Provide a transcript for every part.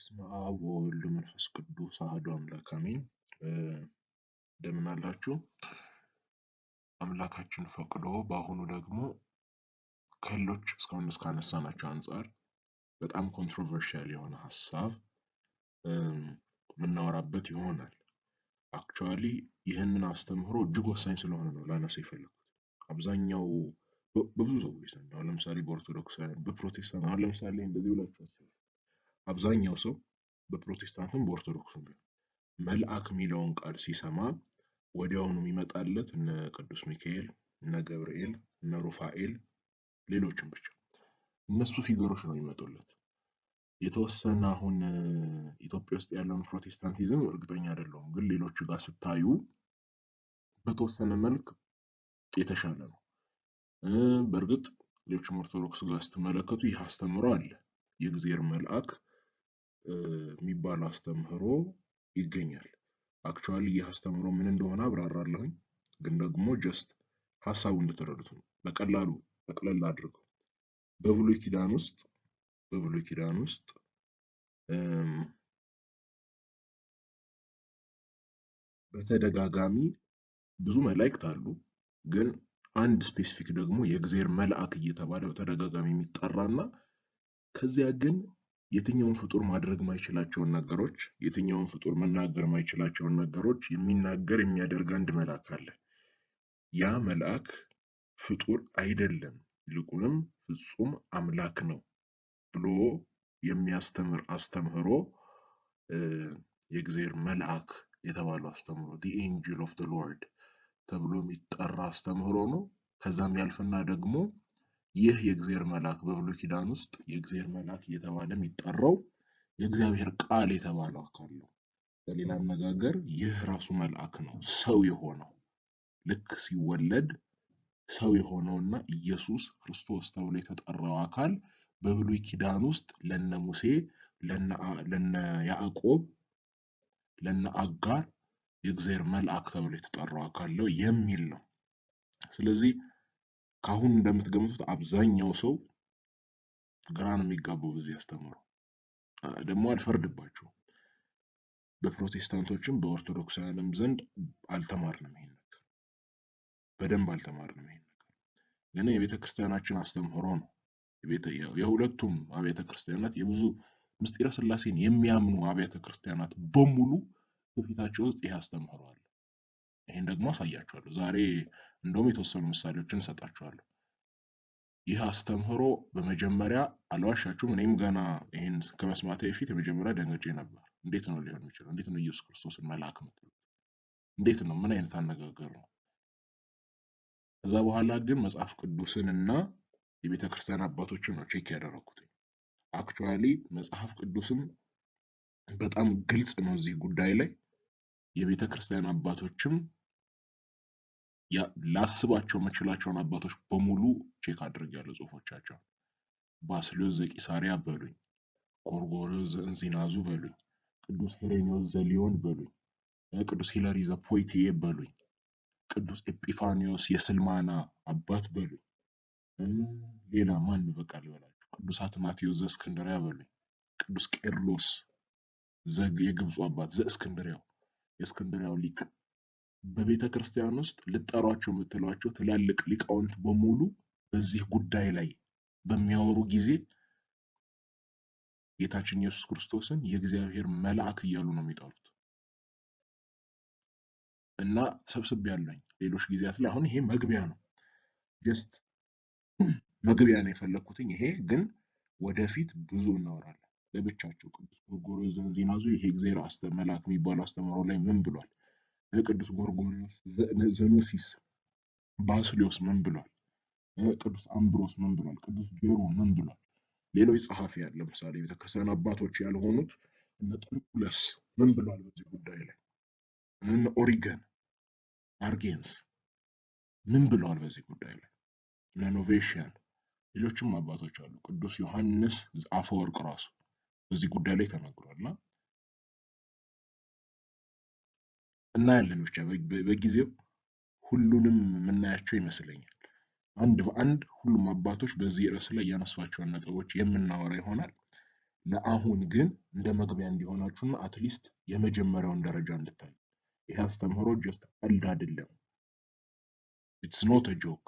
በስመ አብ ወወልድ ወመንፈስ ቅዱስ አሐዱ አምላክ አሜን። እንደምን አላችሁ? አምላካችን ፈቅዶ በአሁኑ ደግሞ ከሌሎች እስካሁን ካነሳናቸው አንፃር በጣም ኮንትሮቨርሺያል የሆነ ሀሳብ የምናወራበት ይሆናል። አክቹዋሊ ይህንን አስተምህሮ እጅግ ወሳኝ ስለሆነ ነው ላነሳ የፈለኩት። አብዛኛው በብዙ ሰዎች ዘንድ አሁን ለምሳሌ በኦርቶዶክሳውያን፣ በፕሮቴስታንት አሁን ለምሳሌ እንደዚህ ብላችሁ አስቡ። አብዛኛው ሰው በፕሮቴስታንትም በኦርቶዶክስም መልአክ የሚለውን ቃል ሲሰማ ወዲያውኑ የሚመጣለት እነ ቅዱስ ሚካኤል፣ እነ ገብርኤል፣ እነ ሩፋኤል ሌሎችም ብቻ እነሱ ፊገሮች ነው የሚመጡለት። የተወሰነ አሁን ኢትዮጵያ ውስጥ ያለውን ፕሮቴስታንቲዝም እርግጠኛ አይደለሁም፣ ግን ሌሎቹ ጋር ስታዩ በተወሰነ መልክ የተሻለ ነው። በእርግጥ ሌሎችም ኦርቶዶክስ ጋር ስትመለከቱ ይህ አስተምህሮ አለ። የእግዚአብሔር መልአክ የሚባል አስተምህሮ ይገኛል። አክቹዋሊ ይህ አስተምህሮ ምን እንደሆነ አብራራለሁኝ፣ ግን ደግሞ ጀስት ሐሳቡ እንድትረዱት ነው። በቀላሉ ጠቅለል አድርገው በብሉይ ኪዳን ውስጥ በተደጋጋሚ ብዙ መላእክት አሉ፣ ግን አንድ ስፔሲፊክ ደግሞ የእግዚአብሔር መልአክ እየተባለ በተደጋጋሚ የሚጠራና ከዚያ ግን የትኛውን ፍጡር ማድረግ ማይችላቸውን ነገሮች፣ የትኛውን ፍጡር መናገር ማይችላቸውን ነገሮች የሚናገር የሚያደርግ አንድ መልአክ አለ። ያ መልአክ ፍጡር አይደለም፣ ይልቁንም ፍጹም አምላክ ነው ብሎ የሚያስተምር አስተምህሮ የእግዚአብሔር መልአክ የተባለው አስተምህሮ the angel of the Lord ተብሎ የሚጠራ አስተምህሮ ነው። ከዛም ያልፍና ደግሞ ይህ የእግዚአብሔር መልአክ በብሉይ ኪዳን ውስጥ የእግዚአብሔር መልአክ እየተባለ የሚጠራው የእግዚአብሔር ቃል የተባለው አካል ነው። በሌላ አነጋገር ይህ ራሱ መልአክ ነው፣ ሰው የሆነው ልክ ሲወለድ ሰው የሆነውና ኢየሱስ ክርስቶስ ተብሎ የተጠራው አካል በብሉይ ኪዳን ውስጥ ለነ ሙሴ፣ ለነ ያዕቆብ፣ ለነ አጋር የእግዚአብሔር መልአክ ተብሎ የተጠራው አካል ነው የሚል ነው። ስለዚህ ካሁን እንደምትገምቱት አብዛኛው ሰው ግራ ነው የሚጋባው በዚህ አስተምህሮ። ደግሞ አልፈርድባቸውም። በፕሮቴስታንቶችም በኦርቶዶክሳውያንም ዘንድ አልተማርንም ይሄን ነገር፣ በደንብ አልተማርንም ይሄን ነገር። ግን የቤተ ክርስቲያናችን አስተምህሮ ነው። የሁለቱም አብያተ ክርስቲያናት የብዙ ምስጢረ ሥላሴን የሚያምኑ አብያተ ክርስቲያናት በሙሉ በፊታቸው ውስጥ ይሄ አስተምህሮ አለ። ይሄን ደግሞ አሳያችኋለሁ ዛሬ። እንደውም የተወሰኑ ምሳሌዎችን እሰጣችኋለሁ። ይህ አስተምህሮ በመጀመሪያ አልዋሻችሁም፣ እኔም ገና ይሄን ከመስማቴ በፊት የመጀመሪያ ደንግጬ ነበር። እንዴት ነው ሊሆን የሚችለው? እንዴት ነው ኢየሱስ ክርስቶስን መልአክ የምትሉት? እንዴት ነው? ምን አይነት አነጋገር ነው? ከዛ በኋላ ግን መጽሐፍ ቅዱስንና የቤተ ክርስቲያን አባቶችን ነው ቼክ ያደረኩት። አክቹዋሊ መጽሐፍ ቅዱስም በጣም ግልጽ ነው እዚህ ጉዳይ ላይ። የቤተ ክርስቲያን አባቶችም ላስባቸው መችላቸውን አባቶች በሙሉ ቼክ አድርጌያለሁ ጽሁፎቻቸው። ባስልዮስ ዘቂሳርያ በሉኝ፣ ጎርጎርዮስ ዘእንዚናዙ በሉኝ፣ ቅዱስ ሄሬኔዎስ ዘሊዮን በሉኝ፣ ቅዱስ ሂላሪ ዘፖይቲዬ በሉኝ፣ ቅዱስ ኤጲፋኒዮስ የስልማና አባት በሉኝ፣ ሌላ ማን በቃ ልበላችሁ፣ ቅዱስ አትናቴዎስ ዘእስክንድርያ በሉኝ፣ ቅዱስ ቄርሎስ የግብፁ አባት ዘእስክንድርያው የእስክንድርያው ሊቅ። በቤተ ክርስቲያን ውስጥ ልጠሯቸው የምትሏቸው ትላልቅ ሊቃውንት በሙሉ በዚህ ጉዳይ ላይ በሚያወሩ ጊዜ ጌታችን ኢየሱስ ክርስቶስን የእግዚአብሔር መልአክ እያሉ ነው የሚጠሩት። እና ሰብስቤያለሁኝ ሌሎች ጊዜያት ላይ። አሁን ይሄ መግቢያ ነው፣ ጀስት መግቢያ ነው የፈለኩትኝ። ይሄ ግን ወደፊት ብዙ እናወራለን ለብቻቸው። ቅዱስ ጎርጎርዮስ ዘእንዚናዙ ይሄ እግዚአብሔር መልአክ የሚባለው አስተምህሮ ላይ ምን ብሏል? ቅዱስ ጎርጎርዮስ ዘኖሲስ ባስልዮስ ምን ብሏል? ቅዱስ አምብሮስ ምን ብሏል? ቅዱስ ጄሮ ምን ብሏል? ሌሎች ጸሐፊያን ለምሳሌ ቤተክርስቲያን አባቶች ያልሆኑት እነ ጤርቱለስ ምን ብሏል በዚህ ጉዳይ ላይ? እነ ኦሪገን አርጌንስ ምን ብለዋል በዚህ ጉዳይ ላይ? እነ ኖቬሽያን ሌሎችም አባቶች አሉ። ቅዱስ ዮሐንስ አፈወርቅ ራሱ በዚህ ጉዳይ ላይ ተናግሯልና እናያለን። ብቻ በጊዜው ሁሉንም የምናያቸው ይመስለኛል። አንድ በአንድ ሁሉም አባቶች በዚህ ርዕስ ላይ ያነሷቸውን ነጥቦች የምናወራ ይሆናል። ለአሁን ግን እንደ መግቢያ እንዲሆናችሁና አትሊስት የመጀመሪያውን ደረጃ እንድታዩ። ይሄ አስተምህሮ ጀስት ቀልድ አይደለም። ኢትስ ኖት አ ጆክ፣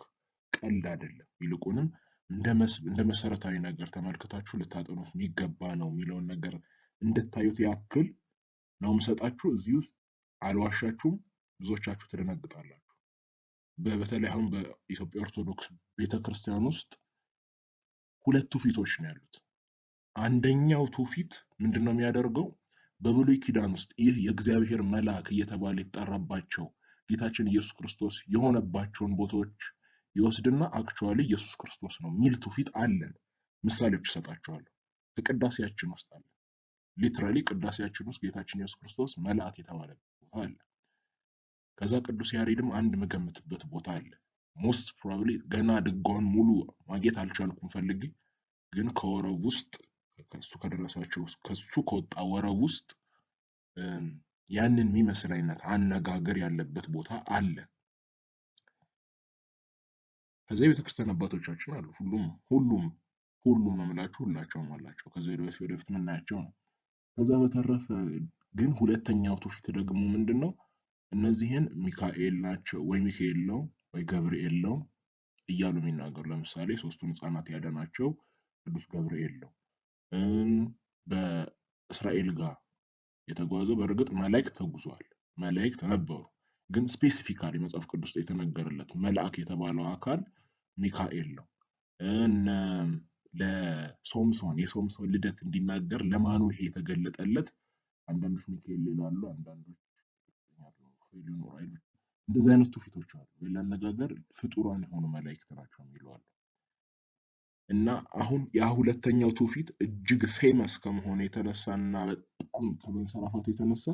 ቀልድ አይደለም። ይልቁንም እንደ መሰረታዊ ነገር ተመልክታችሁ ልታጠኑት የሚገባ ነው የሚለውን ነገር እንድታዩት ያክል ነው የምሰጣችሁ። እዚህ ውስጥ አልዋሻችሁም፣ ብዙዎቻችሁ ትደነግጣላችሁ። በተለይ አሁን በኢትዮጵያ ኦርቶዶክስ ቤተክርስቲያን ውስጥ ሁለት ትውፊቶች ነው ያሉት። አንደኛው ትውፊት ምንድነው የሚያደርገው? በብሉይ ኪዳን ውስጥ ይህ የእግዚአብሔር መልአክ እየተባለ የተጠራባቸው ጌታችን ኢየሱስ ክርስቶስ የሆነባቸውን ቦታዎች ይወስድና አክቹዋሊ ኢየሱስ ክርስቶስ ነው የሚል ትውፊት አለን። ምሳሌዎች እሰጣቸዋለሁ። ከቅዳሴያችን ውስጥ አለ። ሊትራሊ ቅዳሴያችን ውስጥ ጌታችን ኢየሱስ ክርስቶስ መልአክ የተባለበት ቦታ አለ። ከዛ ቅዱስ ያሬድም አንድ መገምትበት ቦታ አለ። ሞስት ፕሮባብሊ ገና ድጓውን ሙሉ ማግኘት አልቻልኩም ፈልጌ፣ ግን ከወረብ ውስጥ ከሱ ከወጣ ወረብ ውስጥ ያንን የሚመስል አይነት አነጋገር ያለበት ቦታ አለ። ከዛ የቤተክርስቲያን አባቶቻችን አሉ። ሁሉም ነው የምላችሁ፣ ሁላቸውም አላቸው። ከዛ ወደፊት የምናያቸው ነው። ከዛ በተረፈ ግን ሁለተኛው ትውፊት ደግሞ ምንድነው? እነዚህን ሚካኤል ናቸው ወይ ሚካኤል ነው ወይ ገብርኤል ነው እያሉ የሚናገሩ። ለምሳሌ ሶስቱን ሕፃናት ያዳናቸው ቅዱስ ገብርኤል ነው። በእስራኤል ጋር የተጓዘው በእርግጥ መላእክት ተጉዟል፣ መላእክት ነበሩ። ግን ስፔሲፊካሊ መጽሐፍ ቅዱስ ውስጥ የተነገረለት መልአክ የተባለው አካል ሚካኤል ነው። ለሶምሶን የሶምሶን ልደት እንዲናገር ለማኑሄ የተገለጠለት አንዳንዶች ሚካኤል ይላሉ፣ አንዳንዶች ሊኖር እንደዚህ አይነት ትውፊቶች አሉ። በሌላ አነጋገር ፍጡራን የሆኑ መላእክት ናቸው የሚሉ አሉ። እና አሁን ያ ሁለተኛው ትውፊት እጅግ ፌመስ ከመሆኑ የተነሳና በጣም ከመንሰራፋቱ የተነሳ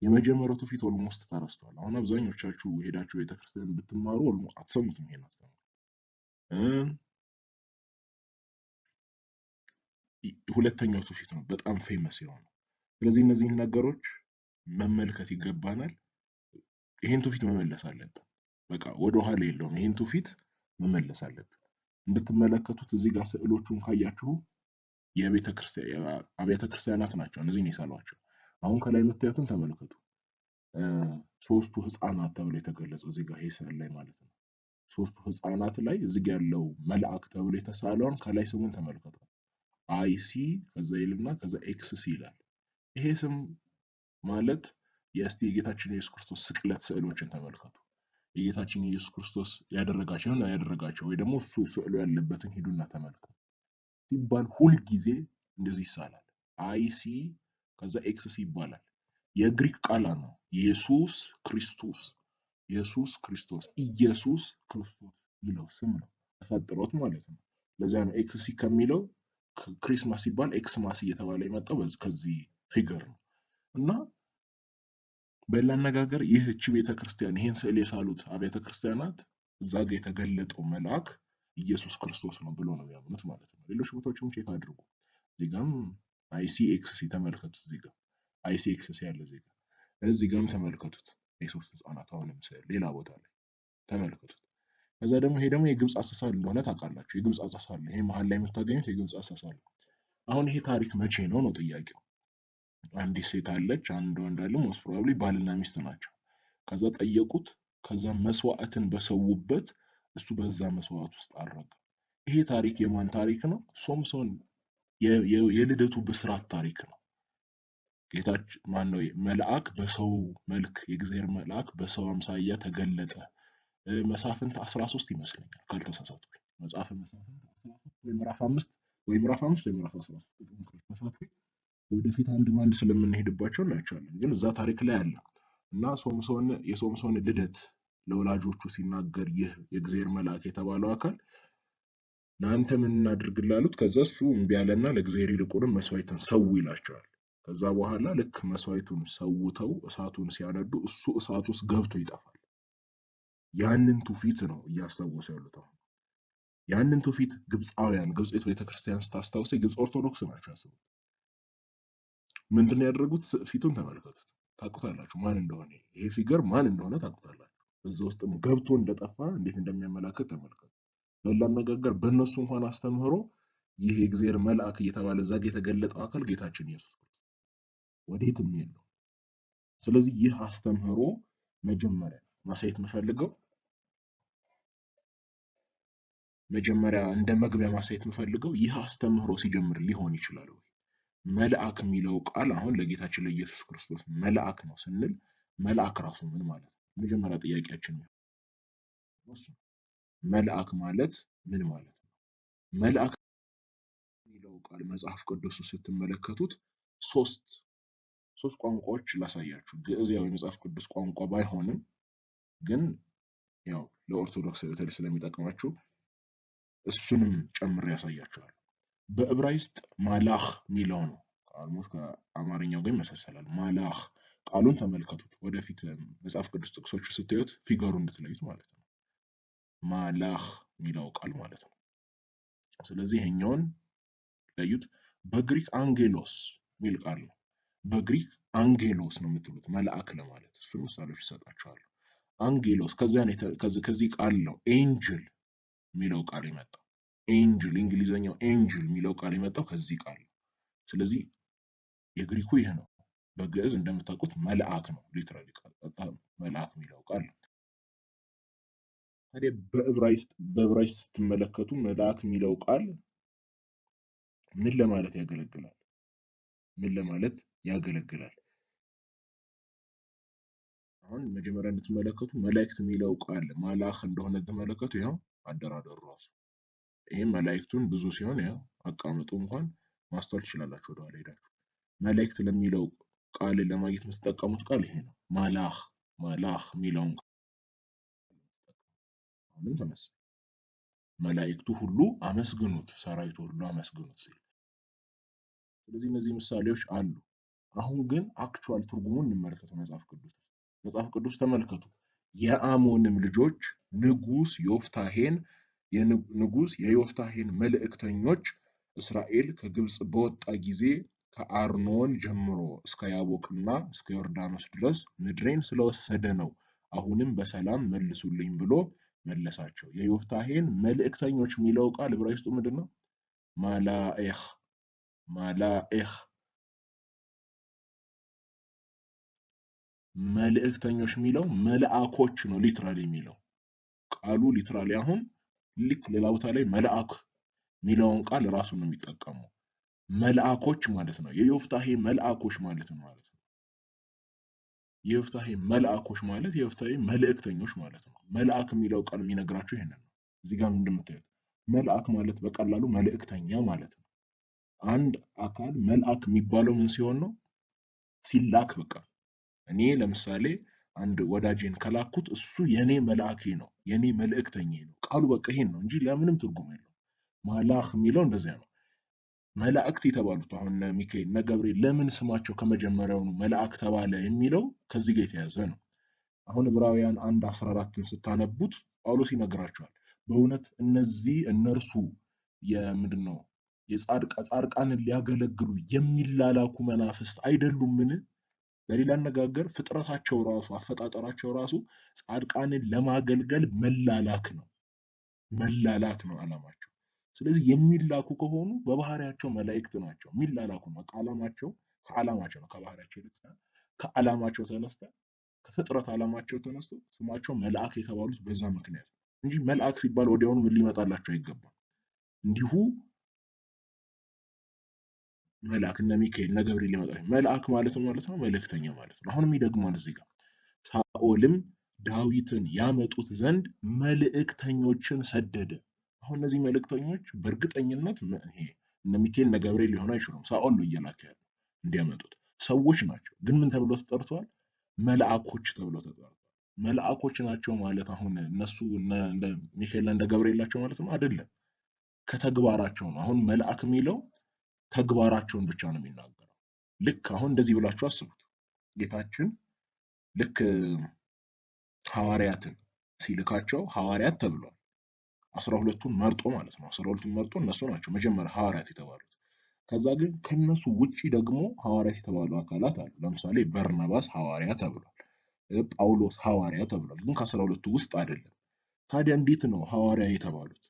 የመጀመሪያው ትውፊት ኦልሞስት ተረስቷል። አሁን አብዛኞቻችሁ ሄዳችሁ ቤተክርስቲያን ብትማሩ አትሰሙትም ይሄን አስተምሮ። ሁለተኛው ትውፊት ነው በጣም ፌመስ የሆነው። ስለዚህ እነዚህን ነገሮች መመልከት ይገባናል። ይሄን ትውፊት መመለስ አለብን። በቃ ወደ ኋላ የለውም። ይሄን ትውፊት መመለስ አለብን። እንድትመለከቱት እዚህ ጋር ስዕሎቹን ካያችሁ አብያተ ክርስቲያናት ናቸው እነዚህን የሳሏቸው። አሁን ከላይ የምታዩትን ተመልከቱ። ሶስቱ ሕፃናት ተብሎ የተገለጸው እዚህ ጋር ይሄ ስዕል ላይ ማለት ነው። ሶስቱ ሕፃናት ላይ እዚህ ጋር ያለው መልአክ ተብሎ የተሳለውን ከላይ ስሙን ተመልከቱ። አይሲ ከዛ ይልና ከዛ ኤክስሲ ይላል። ይሄ ስም ማለት የጌታችን ኢየሱስ ክርስቶስ ስቅለት ስዕሎችን ተመልከቱ። የጌታችን ኢየሱስ ክርስቶስ ያደረጋቸው ወይ ደግሞ እሱ ስዕሉ ያለበትን ሂዱና ተመልከቱ ሲባል ሁል ጊዜ እንደዚህ ይሳላል። አይሲ ከዛ ኤክስሲ ይባላል። የግሪክ ቃል ነው። ኢየሱስ ክርስቶስ ኢየሱስ ክርስቶስ የሚለው ስም ነው አሳጥሮት ማለት ነው። ለዚያ ነው ኤክስሲ ከሚለው ክሪስማስ ሲባል ኤክስማስ እየተባለ የመጣው ከዚህ ፊገር ነው። እና በሌላ አነጋገር ይህች ቤተክርስቲያን ይሄን ስዕል የሳሉት አብያተ ክርስቲያናት እዛ ጋር የተገለጠው መልአክ ኢየሱስ ክርስቶስ ነው ብሎ ነው የሚያምኑት ማለት ነው። ሌሎች ቦታዎችም ቼክ አድርጉ። እዚህ ጋርም አይሲኤክስሲ ተመልከቱት። እዚህ ጋር አይሲኤክስሲ ያለ እዚህ ጋርም ተመልከቱት። የሶስት ሕፃናት አሁንም ስዕል ሌላ ቦታ ላይ ተመልከቱት። ከዛ ደግሞ ይሄ ደግሞ የግብፅ አሳሳል እንደሆነ ታውቃላችሁ። የግብፅ አሳሳል ይሄ መሀል ላይ የምታገኙት የግብፅ አሳሳል። አሁን ይሄ ታሪክ መቼ ነው ጥያቄው። አንዲት ሴት አለች፣ አንድ ወንድ አለ። ሞስት ፕሮባብሊ ባልና ሚስት ናቸው። ከዛ ጠየቁት። ከዛ መስዋዕትን በሰውበት እሱ በዛ መስዋዕት ውስጥ አረገ። ይሄ ታሪክ የማን ታሪክ ነው? ሶምሶን የልደቱ ብስራት ታሪክ ነው። ጌታችን ማን ነው? መልአክ በሰው መልክ የእግዚአብሔር መልአክ በሰው አምሳያ ተገለጠ። መሳፍንት 13 ይመስለኛል ካልተሳሳትኩኝ። መጽሐፈ መሳፍንት 13 ወይ ምዕራፍ 5 ወይ ምዕራፍ 13 ወደፊት አንድ ባንድ ስለምንሄድባቸው እናያቸዋለን። ግን እዛ ታሪክ ላይ አለ እና የሶምሶን ልደት ለወላጆቹ ሲናገር ይህ የእግዚአብሔር መልአክ የተባለው አካል ለአንተ ምን እናድርግላሉት? ከዛ እሱ እምቢ አለና ለእግዚአብሔር ይልቁንም መስዋዕትን ሰው ይላቸዋል። ከዛ በኋላ ልክ መስዋዕቱን ሰውተው እሳቱን ሲያነዱ እሱ እሳት ውስጥ ገብቶ ይጠፋል። ያንን ትውፊት ነው እያስታወሱ ያሉት። አሁን ያንን ትውፊት ግብፅ ቤተክርስቲያን ስታስታውስ የግብፅ ኦርቶዶክስ ናቸው ያስቡት። ምንድነው ያደረጉት? ፊቱን ተመልከቱት፣ ታውቁታላችሁ ማን እንደሆነ። ይሄ ፊገር ማን እንደሆነ ታውቁታላችሁ። በዛ ውስጥ ገብቶ እንደጠፋ እንዴት እንደሚያመላክት ተመልከቱ። በሌላ አነጋገር በእነሱ እንኳን አስተምህሮ ይህ የእግዚአብሔር መልአክ እየተባለ እዛ ጋ የተገለጠው አካል ጌታችን ኢየሱስ ክርስቶስ ወዴት የሚሄድ ነው። ስለዚህ ይህ አስተምህሮ መጀመሪያ ማሳየት እንደ መግቢያ ማሳየት የምፈልገው ይህ አስተምህሮ ሲጀምር ሊሆን ይችላል ወይ? መልአክ የሚለው ቃል አሁን ለጌታችን ለኢየሱስ ክርስቶስ መልአክ ነው ስንል መልአክ ራሱ ምን ማለት ነው? መጀመሪያ ጥያቄያችን ነው። መልአክ ማለት ምን ማለት ነው? መልአክ የሚለው ቃል መጽሐፍ ቅዱስ ስትመለከቱት ሶስት ቋንቋዎች ላሳያችሁ። ግዕዛዊ መጽሐፍ ቅዱስ ቋንቋ ባይሆንም ግን ያው ለኦርቶዶክስ በተለይ ስለሚጠቅማችሁ እሱንም ጨምሬ ያሳያችኋል። በዕብራይስጥ ማላኽ የሚለው ነው። ቃሉን ከአማርኛው ጋር ይመሳሰላል። ማላኽ ቃሉን ተመልከቱት። ወደፊት መጽሐፍ ቅዱስ ጥቅሶቹ ስትዩት ፊገሩ እንድትለዩት ማለት ነው። ማላኽ የሚለው ቃል ማለት ነው። ስለዚህ ይሄኛውን ለዩት። በግሪክ አንጌሎስ የሚል ቃል ነው። በግሪክ አንጌሎስ ነው የምትሉት መልአክ ለማለት። እሱ ምሳሌዎች ይሰጣቸዋል። አንጌሎስ ከዚህ ቃል ነው ኤንጅል የሚለው ቃል የመጣው። ኤንጅል እንግሊዘኛው ኤንጅል የሚለው ቃል የመጣው ከዚህ ቃል ነው። ስለዚህ የግሪኩ ይሄ ነው። በግዕዝ እንደምታውቁት መልአክ ነው። ሊትራሊ መልአክ የሚለው ቃል ነው። ታዲያ በዕብራይስጥ ስትመለከቱ መልአክ የሚለው ቃል ምን ለማለት ያገለግላል? አሁን መጀመሪያ እንድትመለከቱ መላእክት የሚለው ቃል ማላኽ እንደሆነ ተመለከቱ። ይኸው አደራደሩ ራሱ ይሄ መላእክቱን ብዙ ሲሆን ያው አቀማመጡ እንኳን ማስተዋል ትችላላችሁ። ወደኋላ ሄዳችሁ መላእክት ለሚለው ቃል ለማግኘት የምትጠቀሙት ቃል ይሄ ነው። ማላኽ የሚለውን አሁንም ተመሳሳይ መላእክቱ ሁሉ አመስግኑት፣ ሰራዊቱ ሁሉ አመስግኑት ሲል። ስለዚህ እነዚህ ምሳሌዎች አሉ። አሁን ግን አክቹዋል ትርጉሙን እንመልከተው። መጽሐፍ ቅዱስ ተመልከቱ። የአሞንም ልጆች ንጉስ የዮፍታሔን መልእክተኞች እስራኤል ከግብጽ በወጣ ጊዜ ከአርኖን ጀምሮ እስከ ያቦቅና እስከ ዮርዳኖስ ድረስ ምድሬን ስለወሰደ ነው፣ አሁንም በሰላም መልሱልኝ ብሎ መለሳቸው። የዮፍታሔን መልእክተኞች የሚለው ቃል ዕብራይስጡ ምንድነው? ማላኤኽ መልእክተኞች የሚለው መልአኮች ነው። ሊትራሊ የሚለው ቃሉ ሊትራሊ አሁን ልክ ሌላ ቦታ ላይ መልአክ የሚለውን ቃል ራሱን ነው የሚጠቀመው። መልአኮች ማለት ነው። የዮፍታሔ መልአኮች ማለት ነው። የዮፍታሔ መልአኮች ማለት የዮፍታሔ መልእክተኞች ማለት ነው። መልአክ የሚለው ቃል የሚነግራችሁ ይሄንን ነው። እዚህ ጋር እንደምታዩት መልአክ ማለት በቀላሉ መልእክተኛ ማለት ነው። አንድ አካል መልአክ የሚባለው ምን ሲሆን ነው? ሲላክ በቃ እኔ ለምሳሌ አንድ ወዳጄን ከላኩት እሱ የኔ መልአኬ ነው፣ የኔ መልእክተኛዬ ነው። ቃሉ በቃ ይሄን ነው እንጂ ለምንም ትርጉም የለውም። ማላኽ የሚለው እንደዚያ ነው። መላእክት የተባሉት አሁን እነ ሚካኤል እነ ገብርኤል ለምን ስማቸው ከመጀመሪያውኑ መልአክ ተባለ የሚለው ከዚህ ጋር የተያዘ ነው። አሁን ዕብራውያን 1:14ን ስታነቡት ጳውሎስ ይነግራቸዋል። በእውነት እነርሱ የምንድነው ጻድቃንን ሊያገለግሉ የሚላላኩ መናፍስት አይደሉምን? በሌላ አነጋገር ፍጥረታቸው ራሱ አፈጣጠራቸው ራሱ ጻድቃንን ለማገልገል መላላክ ነው ዓላማቸው። ስለዚህ የሚላኩ ከሆኑ በባህሪያቸው መላእክት ናቸው። የሚላላኩ ነው። ከዓላማቸው ነው። ከባህሪያቸው ይልቅ ከዓላማቸው ተነስተው ከፍጥረት ዓላማቸው ተነስተው ስማቸው መልአክ የተባሉት በዛ ምክንያት ነው እንጂ መልአክ ሲባል ወዲያውኑ ምን ሊመጣላቸው አይገባም። እንዲሁ መልአክ እነ ሚካኤል እነ ገብርኤል ሊመጣ መልአክ ማለት ነው መልእክተኛ ማለት ነው። አሁንም ይደግማል እዚህ ጋር ሳኦልም ዳዊትን ያመጡት ዘንድ መልእክተኞችን ሰደደ። አሁን እነዚህ መልእክተኞች በእርግጠኝነት እነ ሚካኤል እነ ገብርኤል ሊሆኑ አይችሉም። ሳኦል ነው እየላከ ያለው እንዲያመጡት። ሰዎች ናቸው ግን ምን ተብሎ ተጠርተዋል? መልአኮች ተብሎ ተጠርተዋል። መልአኮች ናቸው ማለት አሁን እነሱ እንደ ሚካኤል እንደ ገብርኤል ናቸው ማለት ነው አይደለም። ከተግባራቸው ነው። አሁን መልአክ የሚለው ተግባራቸውን ብቻ ነው የሚናገረው። ልክ አሁን እንደዚህ ብላችሁ አስቡት። ጌታችን ልክ ሐዋርያትን ሲልካቸው ሐዋርያት ተብሏል። 12ቱን መርጦ ማለት ነው። 12ቱን መርጦ እነሱ ናቸው መጀመሪያ ሐዋርያት የተባሉት። ከዛ ግን ከነሱ ውጪ ደግሞ ሐዋርያት የተባሉ አካላት አሉ። ለምሳሌ በርናባስ ሐዋርያ ተብሏል። ጳውሎስ ሐዋርያ ተብሏል። ግን ከ12ቱ ውስጥ አይደለም። ታዲያ እንዴት ነው ሐዋርያ የተባሉት?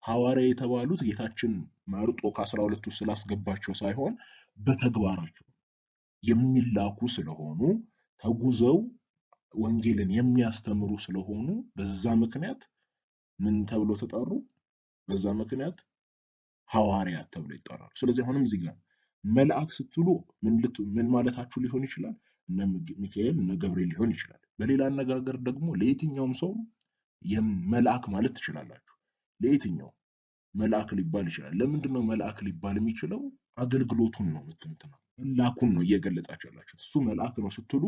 ሐዋርያ የተባሉት ጌታችን መርጦ ከ12ቱ ስላስገባቸው ሳይሆን በተግባራቸው የሚላኩ ስለሆኑ ተጉዘው ወንጌልን የሚያስተምሩ ስለሆኑ በዛ ምክንያት ምን ተብሎ ተጠሩ? በዛ ምክንያት ሐዋርያት ተብሎ ይጠራሉ። ስለዚህ አሁንም እዚህ ጋር መልአክ ስትሉ ምን ማለታችሁ ሊሆን ይችላል? እነ ሚካኤል እነ ገብርኤል ሊሆን ይችላል። በሌላ አነጋገር ደግሞ ለየትኛውም ሰው መልአክ ማለት ትችላላችሁ። ለየትኛው መልአክ ሊባል ይችላል። ለምንድን ነው መልአክ ሊባል የሚችለው? አገልግሎቱን ነው የምትንተናው፣ መላኩን ነው እየገለጻችሁ ያላችሁ። እሱ መልአክ ነው ስትሉ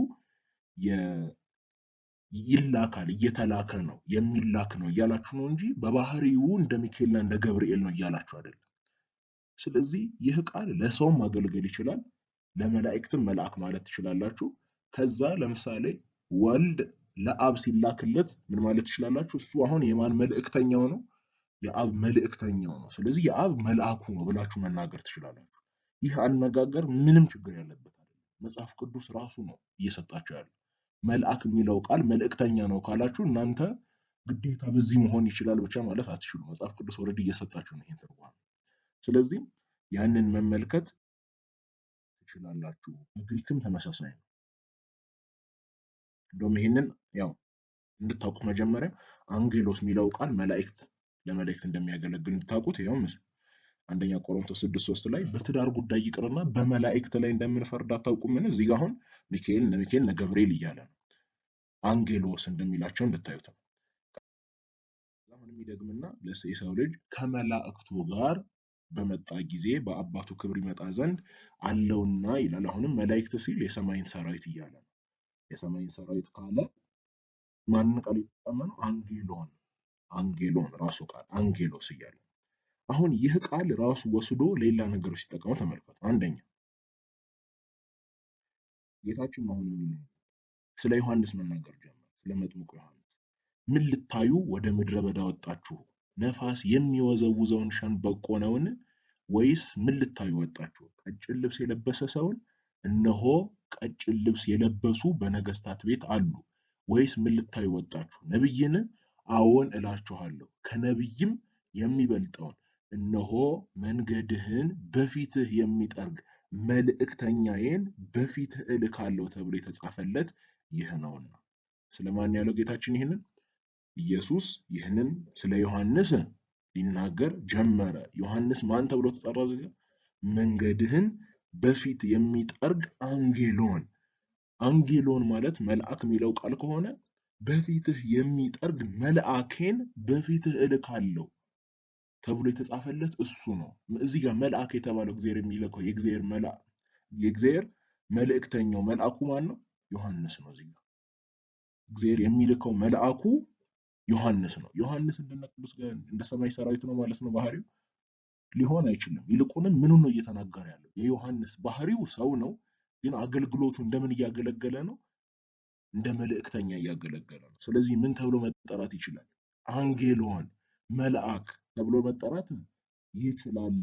ይላካል፣ እየተላከ ነው፣ የሚላክ ነው እያላችሁ ነው እንጂ በባህሪው እንደ ሚካኤልና እንደ ገብርኤል ነው እያላችሁ አይደለም። ስለዚህ ይህ ቃል ለሰውም ማገልገል ይችላል፣ ለመላእክትም መልአክ ማለት ትችላላችሁ። ከዛ ለምሳሌ ወልድ ለአብ ሲላክለት ምን ማለት ትችላላችሁ? እሱ አሁን የማን መልእክተኛው ነው? የአብ መልእክተኛው ነው። ስለዚህ የአብ መልአኩ ነው ብላችሁ መናገር ትችላላችሁ። ይህ አነጋገር ምንም ችግር ያለበት አይደለም። መጽሐፍ ቅዱስ ራሱ ነው እየሰጣችሁ ያለው። መልአክ የሚለው ቃል መልእክተኛ ነው ካላችሁ እናንተ ግዴታ በዚህ መሆን ይችላል ብቻ ማለት አትችሉም። መጽሐፍ ቅዱስ ኦልሬዲ እየሰጣችሁ ነው ይሄን ትርጓሜ። ስለዚህ ያንን መመልከት ትችላላችሁ። በግሪክም ተመሳሳይ ነው። እንደውም ይሄንን ያው እንድታውቁ መጀመሪያ አንጌሎስ የሚለው ቃል መላእክት ለመላእክት እንደሚያገለግል እንድታውቁት ይሄው አንደኛ ቆሮንቶስ 6:3 ላይ በትዳር ጉዳይ ይቅርና በመላእክት ላይ እንደምንፈርድ አታውቁምን? እዚህ ጋር አሁን ሚካኤል ለገብርኤል እያለ ነው። አንጌሎስ እንደሚላቸው እንድታዩት ነው። አሁን የሚደግምና የሰው ልጅ ከመላእክቱ ጋር በመጣ ጊዜ በአባቱ ክብር ይመጣ ዘንድ አለውና ይላል። አሁንም መላእክት ሲል የሰማይን ሰራዊት እያለ ነው። የሰማይን ሰራዊት ካለ ማንን ቃል ይጠቀማል? አንጌሎን ራሱ ቃል አንጌሎስ እያለ። አሁን ይህ ቃል ራሱ ወስዶ ሌላ ነገሮች ሲጠቀሙ ተመልከቱ። አንደኛ ጌታችን አሁን የሚለው ስለ ዮሐንስ መናገር ጀመረ። ስለ መጥምቁ ዮሐንስ ምን ልታዩ ወደ ምድረ በዳ ወጣችሁ? ነፋስ የሚወዘውዘውን ሸንበቆ ነውን? ወይስ ምን ልታዩ ወጣችሁ? ቀጭን ልብስ የለበሰ ሰውን? እነሆ ቀጭን ልብስ የለበሱ በነገስታት ቤት አሉ። ወይስ ምን ልታዩ ወጣችሁ? ነብይን? አዎን እላችኋለሁ ከነብይም የሚበልጠውን። እነሆ መንገድህን በፊትህ የሚጠርግ መልእክተኛዬን በፊትህ እልካለሁ ተብሎ የተጻፈለት ይህ ነውና። ስለማን ያለው ጌታችን ይህንን? ኢየሱስ ይህንን ስለ ዮሐንስ ሊናገር ጀመረ። ዮሐንስ ማን ተብሎ ተጠራ? እዚህ መንገድህን በፊት የሚጠርግ አንጌሎን። አንጌሎን ማለት መልአክ የሚለው ቃል ከሆነ በፊትህ የሚጠርግ መልአኬን በፊትህ እልካለሁ ተብሎ የተጻፈለት እሱ ነው። እዚህ ጋር መልአክ የተባለው እግዚአብሔር የሚልከው የእግዚአብሔር መልእክተኛው መልአኩ ማን ነው? ዮሐንስ ነው። እዚህ ጋር እግዚአብሔር የሚልከው መልአኩ ዮሐንስ ነው። ዮሐንስ እንደ ሰማይ ሰራዊት ነው ማለት ነው ባህሪው? ሊሆን አይችልም። ይልቁንም ምኑን ነው እየተናገረ ያለው? የዮሐንስ ባህሪው ሰው ነው፣ ግን አገልግሎቱ እንደምን እያገለገለ ነው? እንደ መልእክተኛ እያገለገለ ነው። ስለዚህ ምን ተብሎ መጠራት ይችላል? አንጌሎን፣ መልአክ ተብሎ መጠራት ይችላል።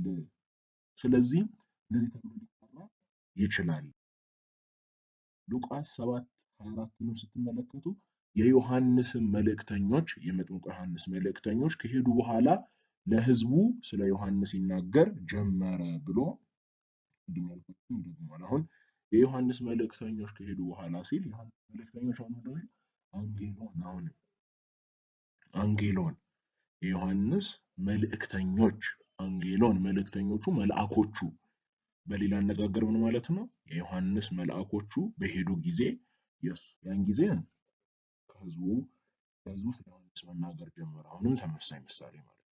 ስለዚህ እንደዚህ ተብሎ ሊጠራ ይችላል። ሉቃስ 7:24ንም ስትመለከቱ የዮሐንስን መልእክተኞች የመጥምቁ ዮሐንስ መልእክተኞች ከሄዱ በኋላ ለሕዝቡ ስለ ዮሐንስ ይናገር ጀመረ ብሎ እንደሚያልፈው ደግሟል። አሁን የዮሐንስ መልእክተኞች ከሄዱ በኋላ ሲል ዮሐንስ መልእክተኞች አንጌሎን የዮሐንስ መልእክተኞች አንጌሎን መልእክተኞቹ መልአኮቹ። በሌላ አነጋገር ምን ማለት ነው? የዮሐንስ መልአኮቹ በሄዱ ጊዜ ያን ጊዜ ከህዝቡ ስለ ዮሐንስ መናገር ጀመረ። አሁንም ተመሳሳይ ምሳሌ ማለት ነው።